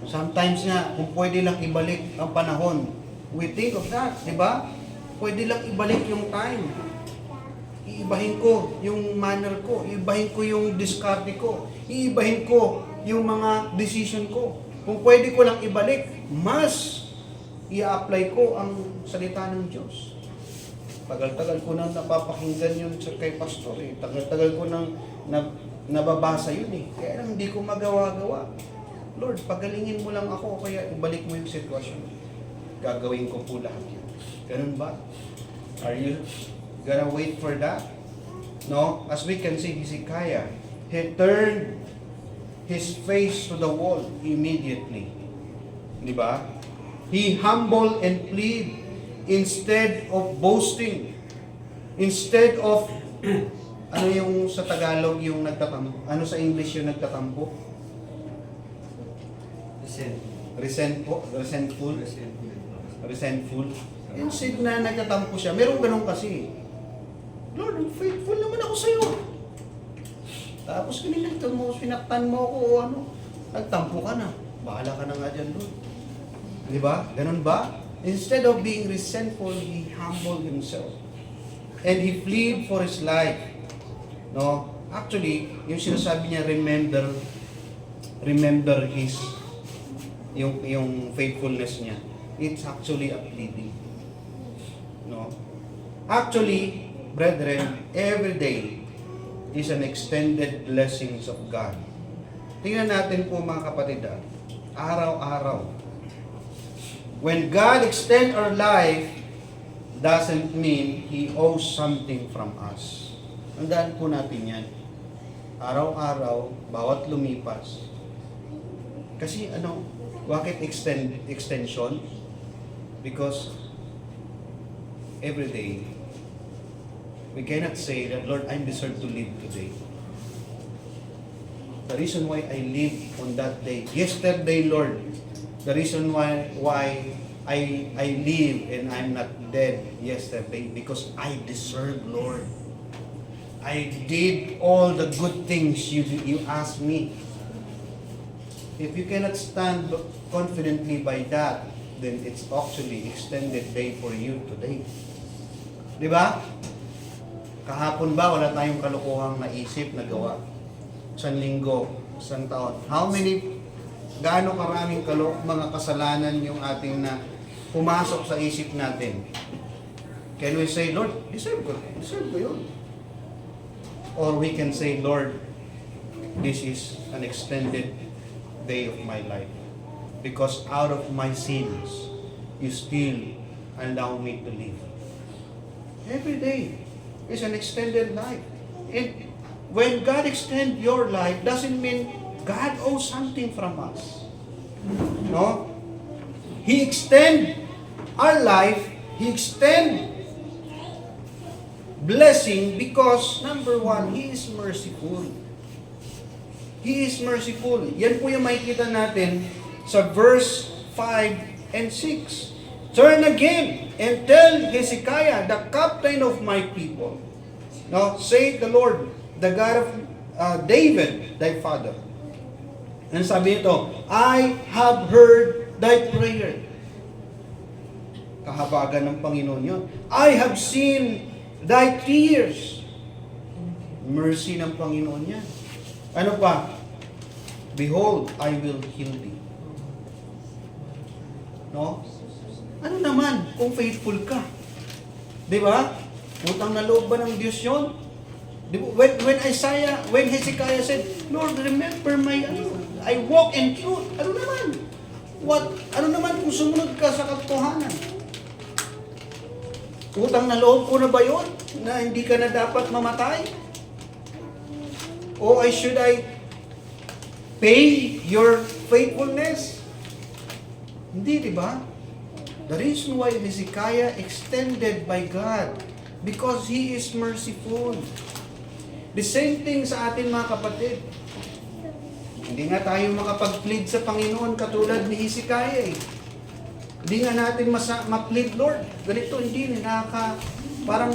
Speaker 3: Sometimes nga, kung pwede lang ibalik ang panahon, we think of that, di ba? Pwede lang ibalik yung time. Iibahin ko yung manner ko, iibahin ko yung diskarte ko, iibahin ko yung mga decision ko. Kung pwede ko lang ibalik, mas i-apply ko ang salita ng Diyos. Tagal-tagal ko nang napapakinggan yun kay pastor eh. Tagal-tagal ko nang nababasa yun eh. Kaya lang hindi ko magawa-gawa. Lord, pagalingin mo lang ako, kaya ibalik mo yung sitwasyon. Gagawin ko po lahat yun. Ganun ba? Are you gonna wait for that? No? As we can see, Hezekiah, he turned his face to the wall immediately. Di ba? He humbled and plead instead of boasting. Instead of, ano yung sa Tagalog yung nagtatampo? Ano sa English yung nagtatampo? Resentful. Instead na nagtatampo siya, meron ganun kasi. Lord, faithful naman ako sa'yo. Tapos kinilagtan mo, sinaktan mo ako o ano, nagtampo ka na. Bahala ka na nga dyan, Lord. Di ba? Ganun ba? Instead of being resentful, he humbled himself. And he plead for his life. No? Actually, yung sinasabi niya, remember his, yung faithfulness niya. It's actually a pleading. No? Actually, brethren, every day is an extended blessings of God. Tingnan natin po mga kapatid, araw-araw. When God extend our life, doesn't mean He owes something from us. Tandaan po natin yan. Araw-araw, bawat lumipas. Kasi bakit extension? Because every day, we cannot say that, Lord, I deserve to live today. The reason why I live on that day, yesterday, Lord, the reason why I live and I'm not dead yesterday, because I deserve, Lord. I did all the good things you asked me. If you cannot stand confidently by that, then it's actually extended day for you today. Di ba? Kahapon ba, wala tayong kalokohang naisip, nagawa? Isang linggo, isang taon. Gaano karaming mga kasalanan yung ating na pumasok sa isip natin? Can we say, Lord, deserve ko yun? Or we can say, Lord, this is an extended day of my life. Because out of my sins, you still allow me to live. Every day is an extended life. And when God extends your life, doesn't mean God owes something from us. No? He extend our life, He extend blessing because, number one, He is merciful. He is merciful. Yan po yung makikita natin sa verse 5 and 6. Turn again and tell Hezekiah, the captain of my people. Now, say the Lord, the God of David, thy father. And sabi ito, I have heard thy prayer. Kahabagan ng Panginoon yun. I have seen thy tears. Mercy ng Panginoon yan. Ano pa? Behold, I will heal thee. No? Ano naman kung faithful ka? Di ba? Utang na loob ba ng Diyos yun? When Hezekiah said, Lord, remember I walk in truth. Ano naman? Ano naman kung sumunod ka sa katotohanan? Utang na loob ko na ba yun? Na hindi ka na dapat mamatay? O should I pay your faithfulness? Hindi, di ba? The reason why Hezekiah extended by God, because He is merciful. The same thing sa atin mga kapatid. Hindi nga tayo makapag-plead sa Panginoon katulad ni Hezekiah eh. Hindi nga natin ma-plead, Lord. Ganito, hindi. Parang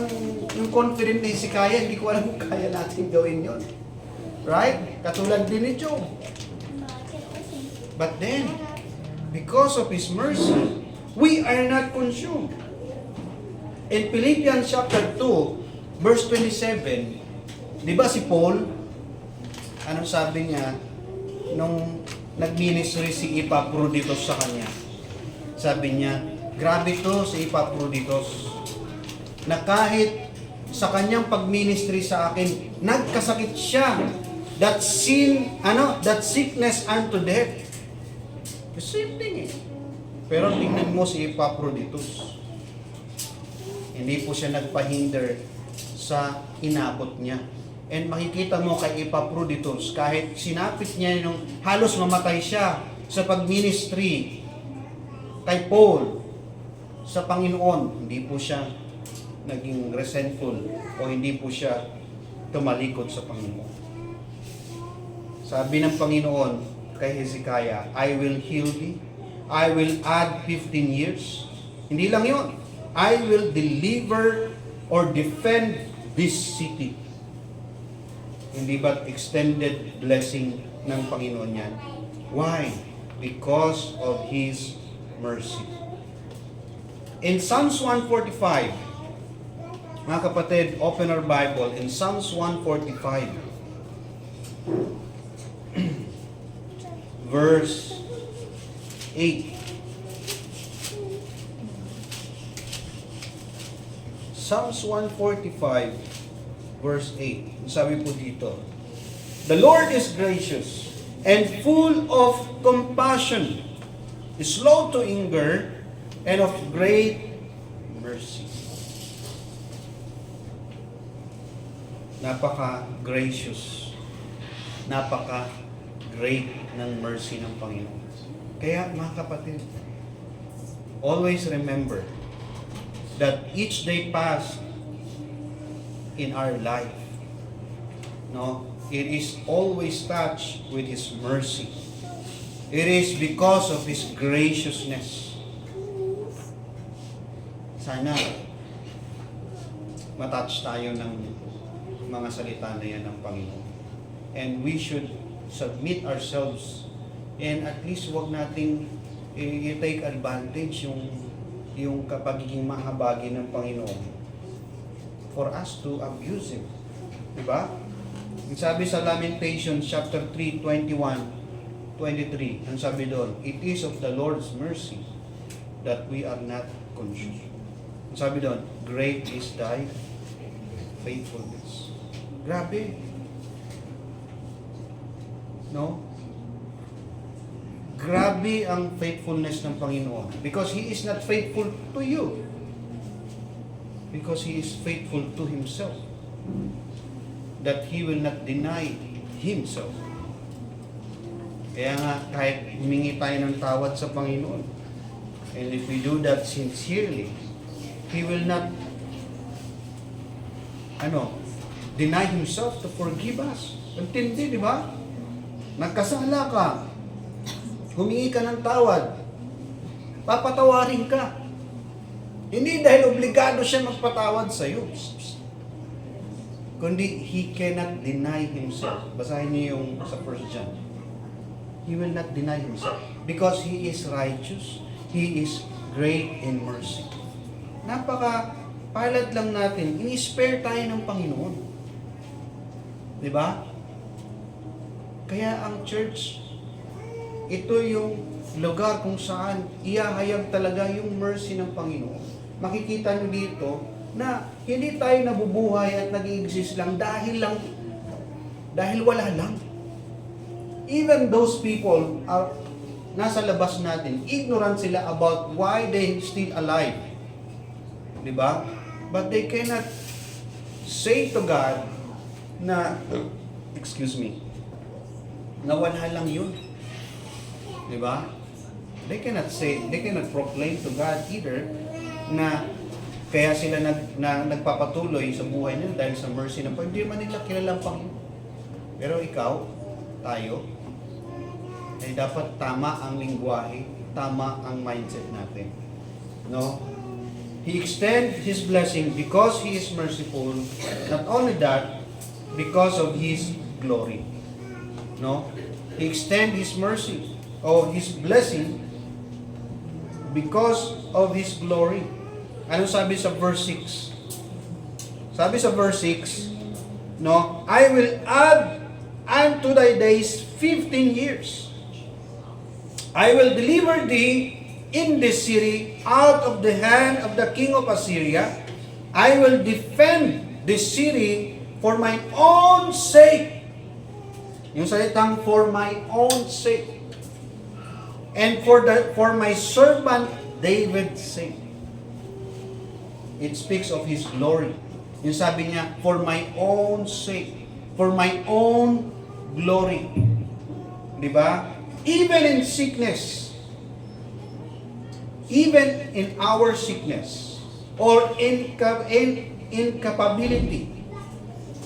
Speaker 3: yung confident ni Hezekiah, hindi ko alam kung kaya natin gawin yon. Right? Katulad din ni Job. But then, because of His mercy, we are not consumed. In Philippians chapter 2, verse 27, di ba si Paul, anong sabi niya, nung nag-ministry si Epaphroditus sa kanya? Sabi niya, grabe to si Epaphroditus, na kahit sa kanyang pag-ministry sa akin, nagkasakit siya, that sickness unto death. The same thing eh. Pero tingnan mo si Epaphroditus. Hindi po siya nagpahinder sa inabot niya. And makikita mo kay Epaphroditus, kahit sinapit niya nung halos mamatay siya sa pag-ministry kay Paul sa Panginoon, hindi po siya naging resentful o hindi po siya tumalikod sa Panginoon. Sabi ng Panginoon kay Hezekiah, I will heal thee, I will add 15 years. Hindi lang yun, I will deliver or defend this city. Hindi ba extended blessing ng Panginoon yan? Why? Because of His mercy. In Psalms 145, mga kapatid, open our Bible in Psalms 145, verse 8. Psalms 145, verse 8. Sabi po dito, the Lord is gracious and full of compassion, slow to anger, and of great mercy. Napaka-gracious, napaka-great ng mercy ng Panginoon. Kaya mga kapatid, always remember that each day passed in our life, no, it is always touched with His mercy. It is because of His graciousness. Sana matouch tayo ng mga salita na yan ng Panginoon. And we should submit ourselves, and at least wag nating i-take advantage yung kapagiging mahabagi ng Panginoon for us to abuse Him. Diba? Sabi sa Lamentations chapter 3, 21, 23, ang sabi doon, it is of the Lord's mercy that we are not consumed. Ang sabi doon, great is thy faithfulness. Grabe. No? Grabe ang faithfulness ng Panginoon. Because He is not faithful to you. Because He is faithful to Himself. That He will not deny Himself. Kaya nga, kahit humingi tayo ng tawad sa Panginoon, and if we do that sincerely, He will not deny Himself to forgive us. Intindi, di ba? Nagkasala ka, humingi ka ng tawad, papatawarin ka. Hindi dahil obligado siya magpatawad sa iyo, kundi He cannot deny Himself. Basahin niyo yung sa 1 John. He will not deny Himself because He is righteous, He is great in mercy. Napaka-palad lang natin, ini-spare tayo ng Panginoon. Di ba? Kaya ang church, ito yung lugar kung saan iahayag talaga yung mercy ng Panginoon. Makikita nyo dito na hindi tayo nabubuhay at nag-i-exist lang dahil wala lang. Even those people are nasa labas natin, ignorant sila about why they still alive. Diba? But they cannot say to God na, na wala lang yun. Diba? They cannot proclaim to God either na kaya sila nagpapatuloy sa buhay nila dahil sa mercy ng Panginoon. Hindi man nila kilalang Panginoon. Pero ikaw, tayo, ay dapat tama ang lingwahe, tama ang mindset natin. No? He extends His blessing because He is merciful. Not only that, because of His glory. No? He extends His mercy or His blessing because of His glory. Ano sabi sa verse 6? Sabi sa verse 6, no, I will add unto thy days 15 years. I will deliver thee in this city out of the hand of the king of Assyria. I will defend this city for my own sake. Yung salitang for my own sake. And for my servant David's sake. It speaks of his glory. Yung sabi niya, for my own sake. For my own glory. Di ba? Even in sickness. Even in our sickness. Or incapability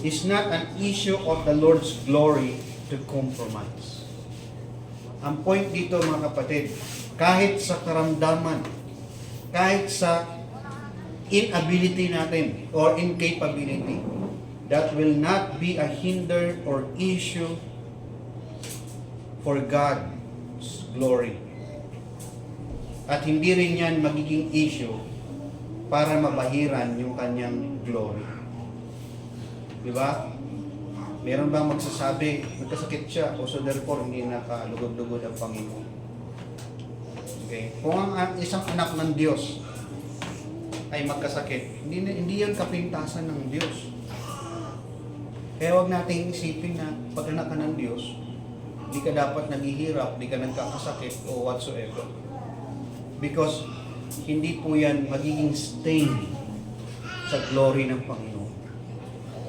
Speaker 3: is not an issue of the Lord's glory to compromise. Ang point dito mga kapatid, kahit sa karamdaman, kahit sa inability natin or incapability, that will not be a hinder or issue for God's glory. At hindi rin yan magiging issue para mabahiran yung kanyang glory. Di ba? Meron bang magsasabi, nagkasakit siya, o so therefore hindi nakalugod-lugod ang Panginoon? Okay? Kung ang isang anak ng Diyos ay magkasakit, hindi yan kapintasan ng Diyos. Kaya huwag nating isipin na pag anak ka ng Diyos, hindi ka dapat naghihirap, hindi ka nagkakasakit o whatsoever. Because hindi po yan magiging stain sa glory ng Panginoon.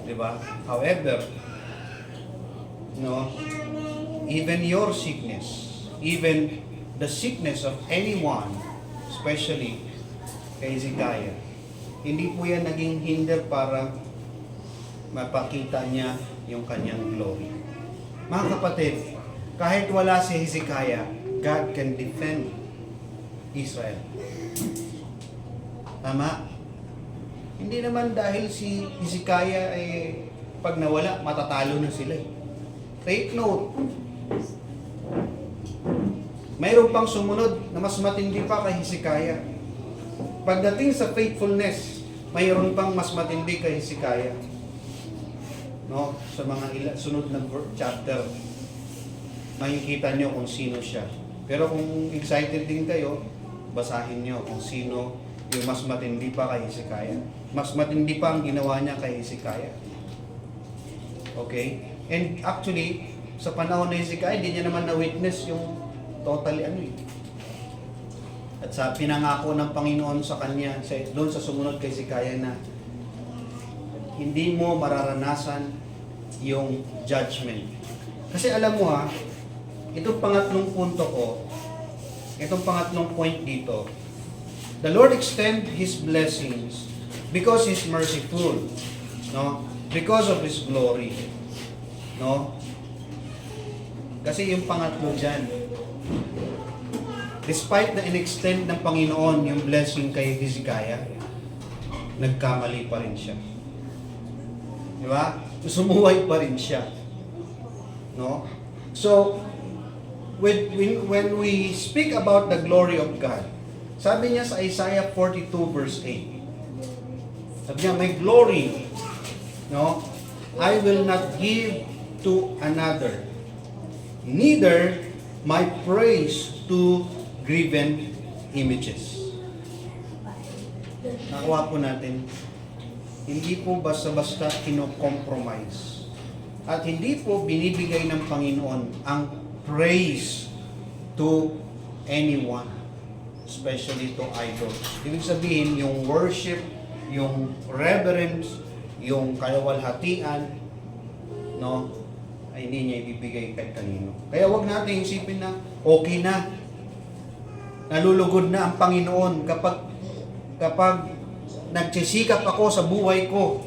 Speaker 3: Diba? However, no, even your sickness, even the sickness of anyone, especially kay Hezekiah, hindi po yan naging hinder para mapakita niya yung kanyang glory. Mga kapatid, kahit wala si Hezekiah, God can defend Israel. Tama? Hindi naman dahil si Hezekiah ay pag nawala, matatalo na sila. Take note. Mayroon pang sumunod na mas matindi pa kay Hezekiah. Pagdating sa faithfulness, mayroon pang mas matindi kay Hezekiah. No? Sa mga sunod na chapter, makikita nyo kung sino siya. Pero kung excited din kayo, basahin nyo kung sino yung mas matindi pa kay Hezekiah. Mas matindi pa ang ginawa niya kay Hezekiah. Okay? And actually, sa panahon ni Hezekiah, hindi niya naman na-witness yung totally At sa pinangako ng Panginoon sa kanya, doon sa sumunod kay Hezekiah na hindi mo mararanasan yung judgment. Kasi alam mo ha, itong pangatlong punto ko, itong pangatlong point dito, the Lord extend His blessings because He's merciful, no? Because of His glory, no? Kasi yung pangatlo dyan, despite na in-extend ng Panginoon yung blessing kay Hezekiah, nagkamali pa rin siya. Di ba? Sumuway pa rin siya. No? So, when we speak about the glory of God, sabi niya sa Isaiah 42 verse 8, sabi niya, my glory, no, I will not give to another, neither my praise to graven images. Nakuha po natin, hindi po basta-basta kino-compromise. At hindi po binibigay ng Panginoon ang praise to anyone, especially to idols. Ibig sabihin, yung worship, yung reverence, yung kalawalhatian, no, ay hindi niya ibibigay kahit kanino. Kaya wag natin isipin na okay na, nalulugod na ang Panginoon kapag nagsisikap ako sa buhay ko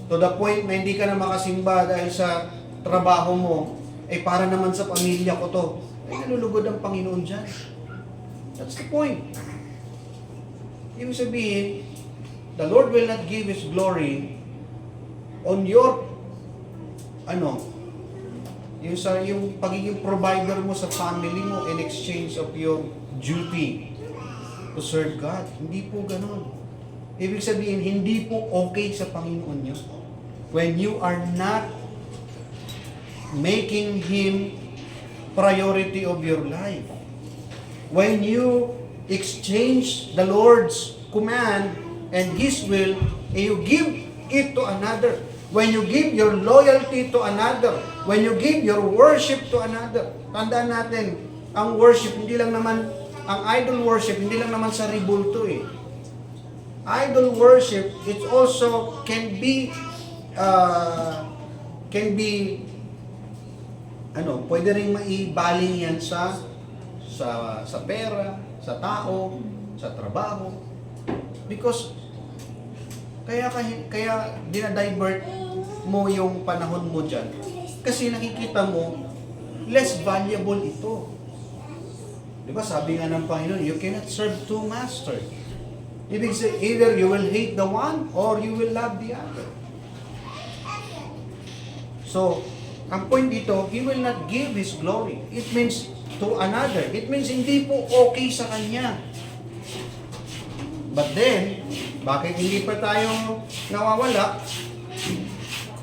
Speaker 3: to the point na hindi ka na makasimba dahil sa trabaho mo, ay para naman sa pamilya ko to. Ay nalulugod ang Panginoon dyan. That's the point. Ibig sabihin, the Lord will not give His glory on your yung pagiging provider mo sa family mo in exchange of your duty to serve God. Hindi po ganun. Ibig sabihin, hindi po okay sa Panginoon yun. When you are not making Him priority of your life. When you exchange the Lord's command and His will, and you give it to another. When you give your loyalty to another. When you give your worship to another. Tandaan natin, ang worship, hindi lang naman, ang idol worship, hindi lang naman sa ribulto eh. Idol worship, it also can be pwede ring maibaling yan sa pera, sa tao, sa trabaho. Because kaya dinadivert mo yung panahon mo dyan. Kasi nakikita mo, less valuable ito. Diba sabi nga ng Panginoon, you cannot serve two masters. Ibig sabihin, either you will hate the one or you will love the other. So, ang point dito, He will not give His glory. It means to another. It means hindi po okay sa Kanya. But then, bakit hindi pa tayo nawawala?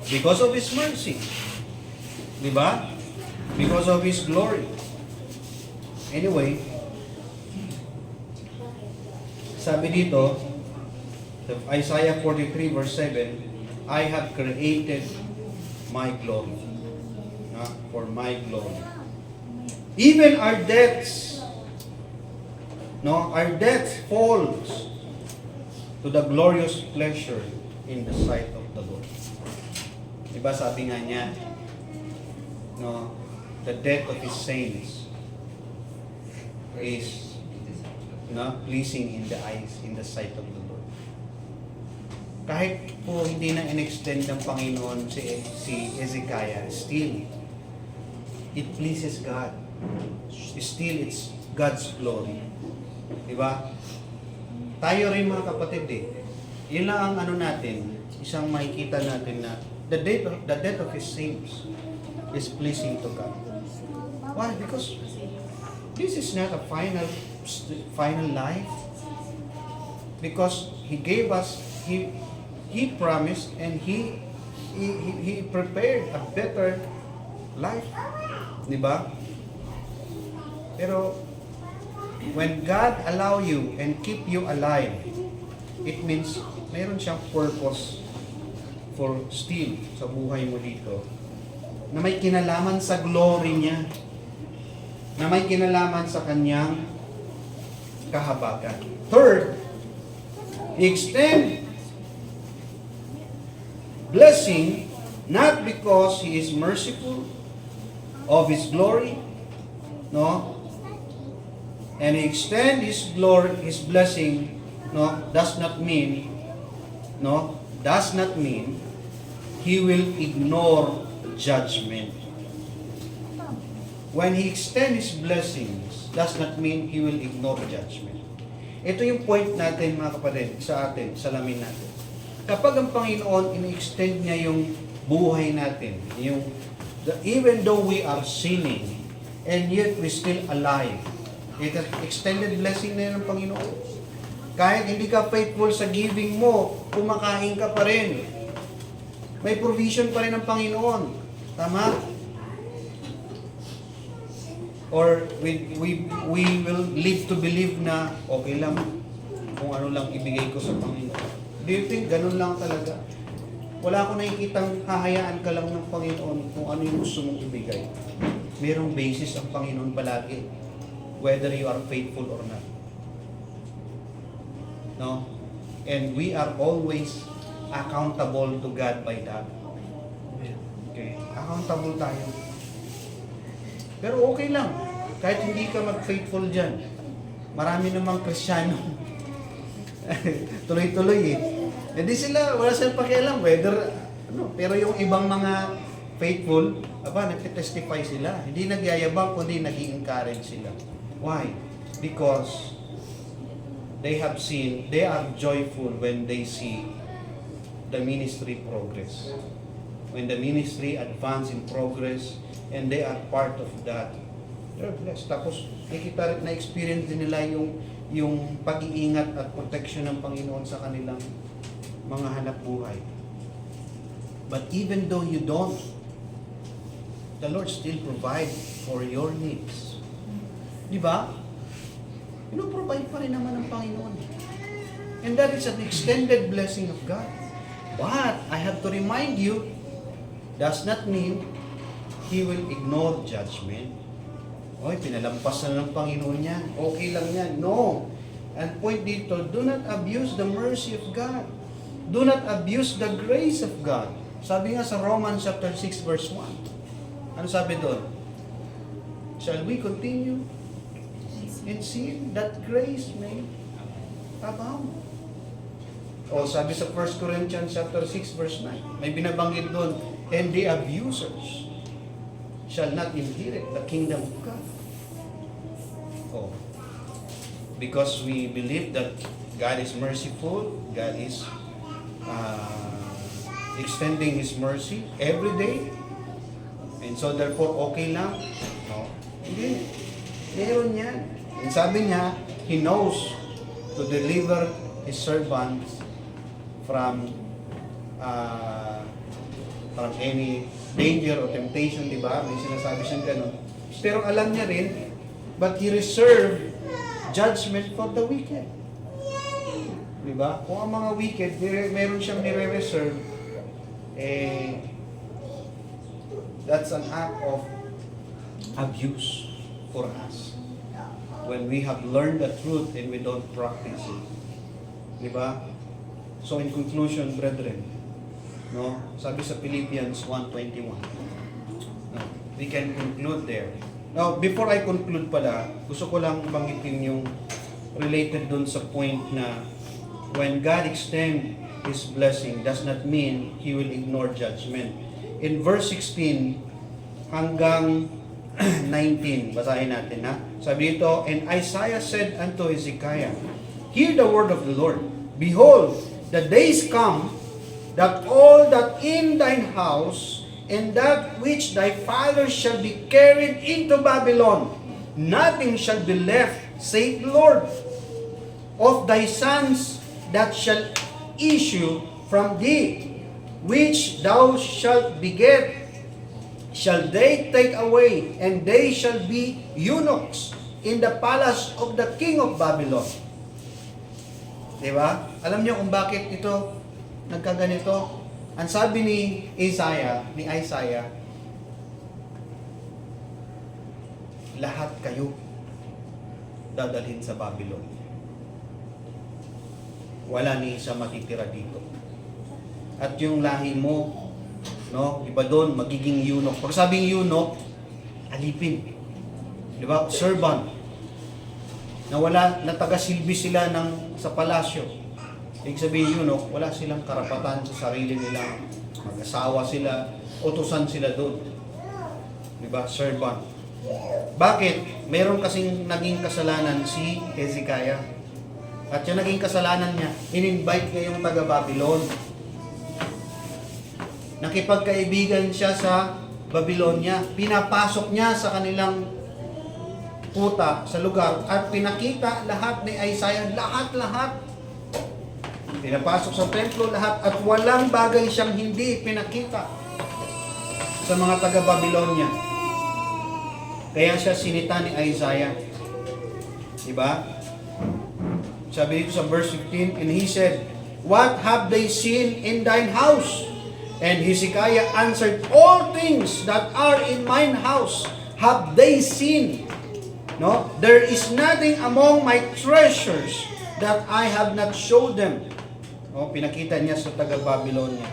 Speaker 3: Because of His mercy. Diba? Because of His glory. Anyway, sabi dito, Isaiah 43 verse 7, I have created my glory. For my glory. Even our deaths, our death falls to the glorious pleasure in the sight of the Lord. Diba sabi nga niya, the death of His saints is pleasing in the eyes, in the sight of the Lord. Kahit po hindi na in-extend ng Panginoon si Hezekiah, still, it pleases God. Still, it's God's glory. Diba? Tayo rin mga kapatid yun lang ang natin, isang makikita natin na the death of His saints is pleasing to God. Why? Because this is not a final life. Because He gave us, He promised, and He prepared a better life. Diba? Pero when God allow you and keep you alive, it means mayroon siyang purpose for still sa buhay mo dito na may kinalaman sa glory niya, na may kinalaman sa kanyang kahabagan. Third, extend blessing not because He is merciful of His glory, and extend His glory, His blessing, does not mean He will ignore judgment. When He extend His blessings, does not mean He will ignore judgment. Ito yung point natin mga kapatid, sa atin, salamin natin. Kapag ang Panginoon, in-extend niya yung buhay natin, even though we are sinning, and yet we still alive, ito extended blessing na yun ng Panginoon. Kahit hindi ka faithful sa giving mo, kumakain ka pa rin. May provision pa rin ng Panginoon. Tama? Or we will live to believe na okay lang kung ano lang ibigay ko sa Panginoon. Do you think ganun lang talaga? Wala akong nakikitang hahayaan ka lang ng Panginoon kung ano yung gusto mong ibigay. Merong basis ang Panginoon palagi, whether you are faithful or not. And we are always accountable to God by that. Okay, accountable tayo. Pero okay lang, kahit hindi ka mag-faithful dyan. Marami namang Kristyano. Tuloy-tuloy Hindi sila, wala silang pakialam whether, pero yung ibang mga faithful, nagtitestify sila. Hindi nagyayabang, kundi nag-i-encourage sila. Why? Because they are joyful when they see the ministry progress. When the ministry advance in progress, and they are part of that, They're blessed. Tapos, nakita rin, na-experience din nila yung pag-iingat at protection ng Panginoon sa kanilang mga hanap buhay. But even though you don't, the Lord still provide for your needs. Di ba? Provide pa rin naman ng Panginoon. And that is an extended blessing of God. But, I have to remind you, does not mean He will ignore judgment. Oy, pinalampas na ng Panginoon yan. Okay lang yan. No. And point dito, do not abuse the mercy of God. Do not abuse the grace of God. Sabi nga sa Romans chapter 6 verse 1. Ano sabi doon? Shall we continue in sin that grace may abound? O sabi sa 1 Corinthians chapter 6 verse 9, may binabanggit doon, and the abusers shall not inherit the kingdom of God. Oh. Because we believe that God is merciful, God is extending His mercy every day, and so therefore okay lang. No? Hindi. Meron yan. And sabi niya, He knows to deliver His servants from any danger or temptation, di ba? May sinasabi siyang gano'n. Pero alam niya rin, but He reserved judgment for the wicked. Di ba? Kung ang mga wicked, meron siyang nire-reserve, that's an act of abuse for us. When we have learned the truth and we don't practice it. Di ba? So in conclusion, brethren, no, sabi sa Philippians 1:21, no, we can conclude there. Now, before I conclude pala, gusto ko lang banggitin yung related dun sa point na when God extend His blessing does not mean He will ignore judgment. In verse 16 hanggang 19, basahin natin ha. Sabi dito, and Isaiah said unto Hezekiah, hear the word of the Lord. Behold, the days come that all that in thine house and that which thy fathers shall be carried into Babylon, nothing shall be left, saith the Lord. Of thy sons that shall issue from thee, which thou shalt beget, shall they take away, and they shall be eunuchs in the palace of the king of Babylon. Diba? Alam niyo kung bakit ito nagkaganito? Ang sabi ni Isaiah, lahat kayo dadalhin sa Babylon. Wala ni isa matitira dito. At yung lahi mo, no, iba doon, magiging eunuch. Pag sabing eunuch, alipin. Di ba? Servant. Na wala, nataga-silbi sila sa palasyo. Ibig sabihin eunuch, wala silang karapatan sa sarili nila. Mag-asawa sila, utusan sila doon. Di ba? Servant. Bakit? Meron kasing naging kasalanan si Hezekiah. At yung naging kasalanan niya, in-invite niya yung taga-Babylon. Nakipagkaibigan siya sa Babylonia. Pinapasok niya sa kanilang kuta, sa lugar. At pinakita lahat ni Isaiah, lahat. Pinapasok sa templo lahat. At walang bagay siyang hindi pinakita sa mga taga-Babylonia. Kaya siya sinita ni Isaiah. Diba? Sabi dito sa verse 15, and he said, what have they seen in thine house? And Hezekiah answered, all things that are in mine house have they seen. No? There is nothing among my treasures that I have not showed them. No? Pinakita niya sa taga-Babylonia.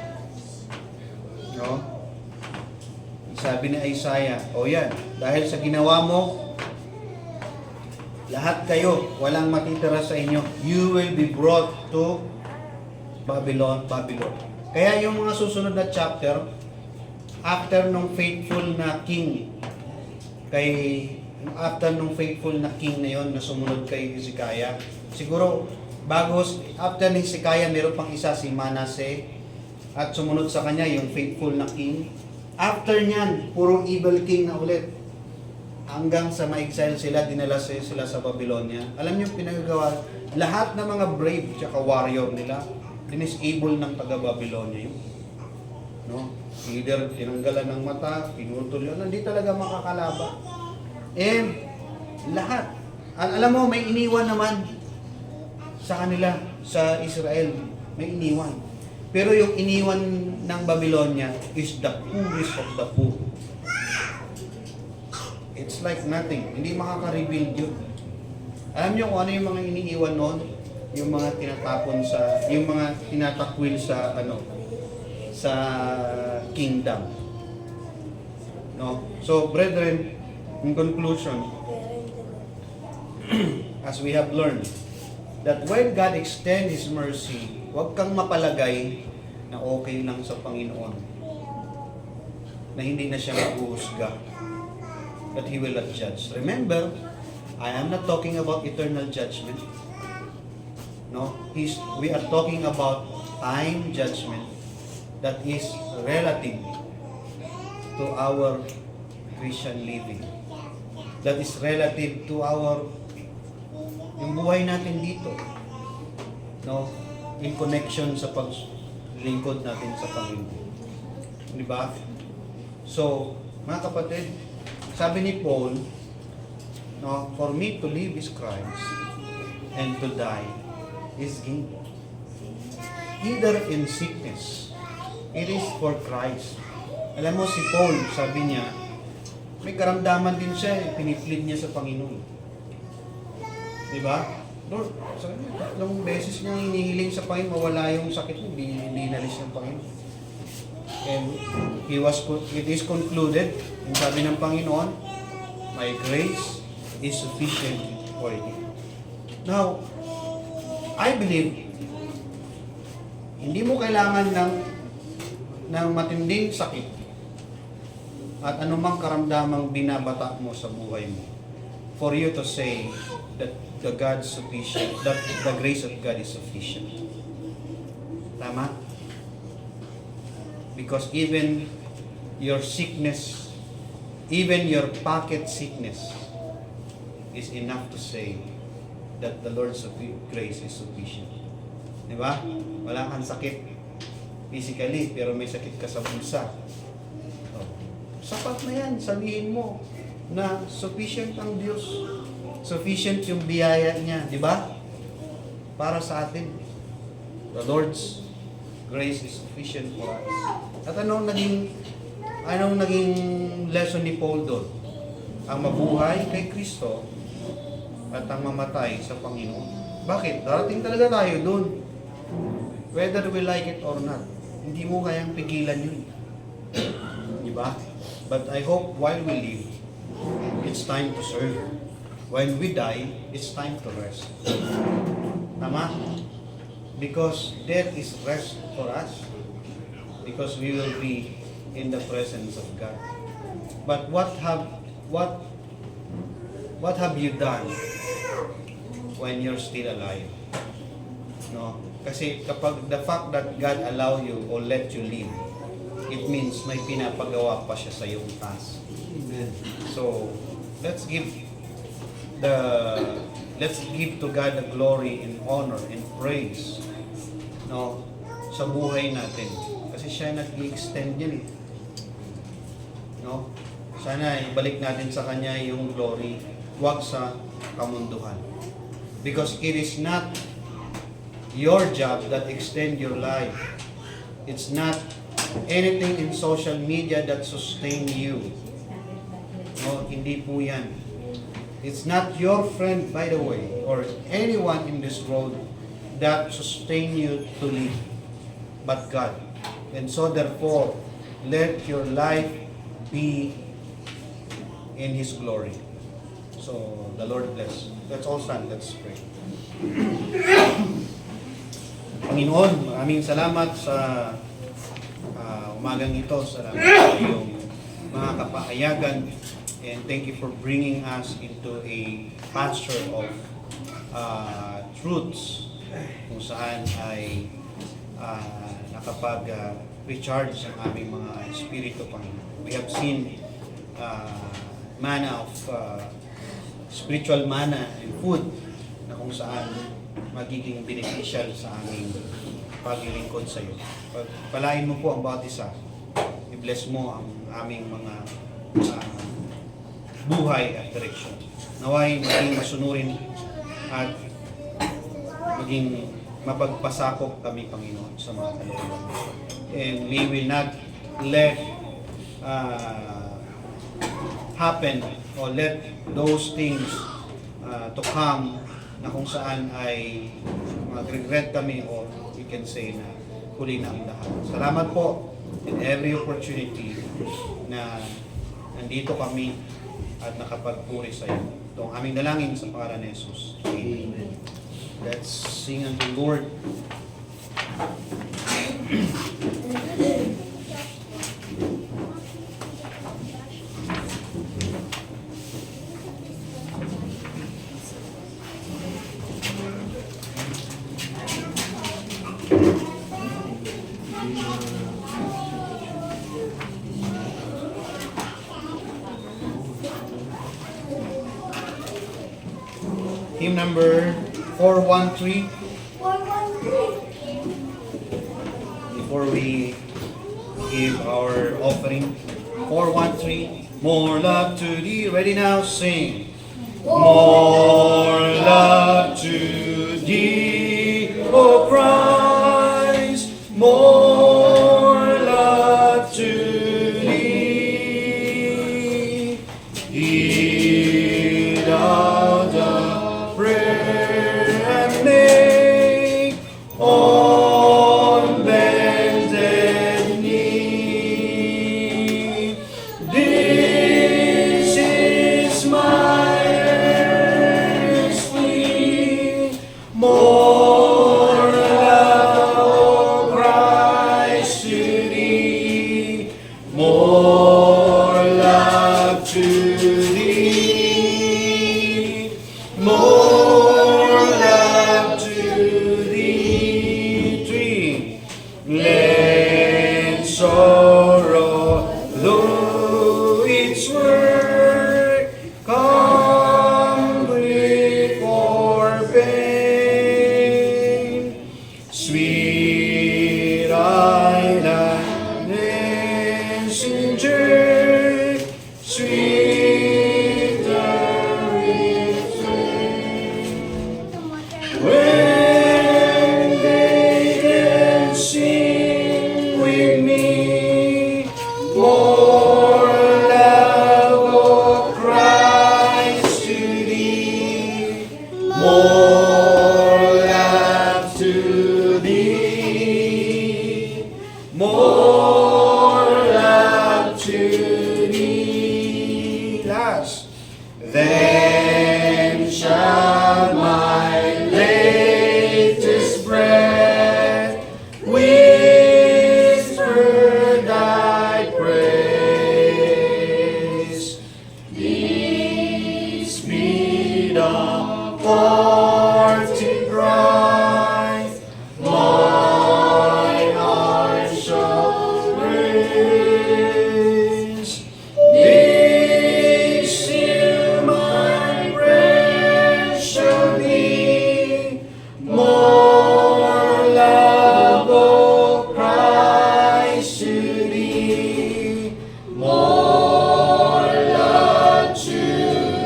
Speaker 3: No? Sabi ni Isaiah, yan, dahil sa ginawa mo, lahat kayo, walang matitira sa inyo, you will be brought to Babylon. Kaya yung mga susunod na chapter, after nung faithful na king, after nung faithful na king na yon na sumunod kay Hezekiah, siguro, after ni Hezekiah, meron pang isa, si Manasseh, at sumunod sa kanya yung faithful na king. After nyan, puro evil king na ulit. hanggang sa ma-exile sila, dinala sila sa Babylonia. Alam niyo pinagagawa, lahat ng mga brave tsaka warrior nila, dinisable ng taga-Babylonia yun. No? Either tinanggalan ng mata, pinutol yun, hindi talaga makakalaba. And lahat. Alam mo, may iniwan naman sa kanila, sa Israel. May iniwan. Pero yung iniwan ng Babylonia is the poorest of the poor. It's like nothing. Hindi makaka-rebuild yun. Alam niyo kung ano yung mga iniiwan noon? Yung mga tinatapon sa, yung mga tinatakwil sa, sa kingdom. No? So, brethren, in conclusion, as we have learned, that when God extends His mercy, huwag kang mapalagay na okay lang sa Panginoon. Na hindi na siya mag-uusga. That He will not judge. Remember, I am not talking about eternal judgment. No, we are talking about time judgment that is relative to our Christian living. That is relative to yung buhay natin dito. No, in connection sa paglingkod natin sa Panginoon. Di ba? So, mga kapatid, sabi ni Paul, no, for me to live is Christ and to die is gain. Either in sickness, it is for Christ. Alam mo si Paul, sabi niya, may karamdaman din siya, piniplead niya sa Panginoon. Diba? Lord, sabi niya, tatlong beses niya hinihiling sa Panginoon, mawala yung sakit niya, hindi nalis ng Panginoon. And it is concluded, yung sabi ng Panginoon, my grace is sufficient for you. Now, I believe, hindi mo kailangan ng matinding sakit at anumang karamdamang binabata mo sa buhay mo for you to say that the grace of God is sufficient. Tama? Because even your sickness, even your pocket sickness is enough to say that the Lord's grace is sufficient. Di ba? Wala kang sakit physically, pero may sakit ka sa bulsa. So, sapat na yan. Sabihin mo na sufficient ang Diyos. Sufficient yung biyaya niya. Di ba? Para sa atin. The Lord's grace is sufficient for us. At anong naging lesson ni Paul doon? Ang mabuhay kay Kristo at ang mamatay sa Panginoon. Bakit? Darating talaga tayo doon. Whether we like it or not. Hindi mo kayang pigilan yun. Diba? But I hope while we live, it's time to serve. When we die, it's time to rest. Tama? Because death is rest for us. Because we will be in the presence of God. But what have you done when you're still alive? No? Kasi kapag the fact that God allow you or let you live, it means may pinapagawa pa siya sa iyong task.
Speaker 2: Amen.
Speaker 3: So, let's give to God the glory and honor and praise, no, sa buhay natin. Kasi siya nag-extend yan eh. No? Sana ibalik natin sa Kanya yung glory, wag sa kamunduhan. Because it is not your job that extend your life. It's not anything in social media that sustain you. No, hindi po yan. It's not your friend, by the way, or anyone in this world that sustain you to live, but God. And so therefore, let your life be in His glory. So, the Lord bless. Let's all stand. Let's pray. Panginoon, maraming salamat sa umagang ito. Salamat sa iyong mga kapahayagan. And thank you for bringing us into a pasture of truths kung saan ay nakapag-recharge ang aming mga espiritu, Panginoon. We have seen manna of spiritual manna and food na kung saan magiging beneficial sa aming paglilingkod sa iyo. Pagpalain mo po ang bawat isa. I-bless mo ang aming mga buhay at direksyon. Naway maging masunurin at maging mapagpasakop kami, Panginoon, sa mga kalooban. And we will not let happen or let those things to come na kung saan ay mag-regret kami or we can say na huli na ang lahat. Salamat po in every opportunity na nandito kami at nakapagpuri sa iyo. Ito ang aming dalangin sa pangalan ni Jesus. Amen. Let's sing unto the Lord. Hymn number 413. Before we give our offering, 413. More love to thee. Ready now, sing. More love to thee, O Christ. More love to thee. Hear thou the prayer and make on bended knee. This is my earnest plea. More love, O Christ, to thee. More love to thee. More love to thee. Three. Let sorrow, though its work, come grief or pain. Sweet island messenger, sweet the refrain. When they can sing with me, more love, O Christ, to thee. More love to thee. More love to thee. Last. Then shall my latest breath whisper thy praise. Thee speed on forth to Christ, mine heart shall raise. This till my breath shall be. More love, O Christ, to thee. More love to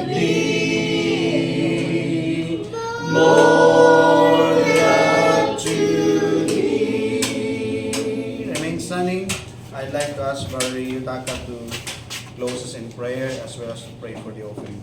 Speaker 3: thee. More love to thee. Remain standing. I'd like to ask Brother Yutaka to close us in prayer as well as to pray for the offering.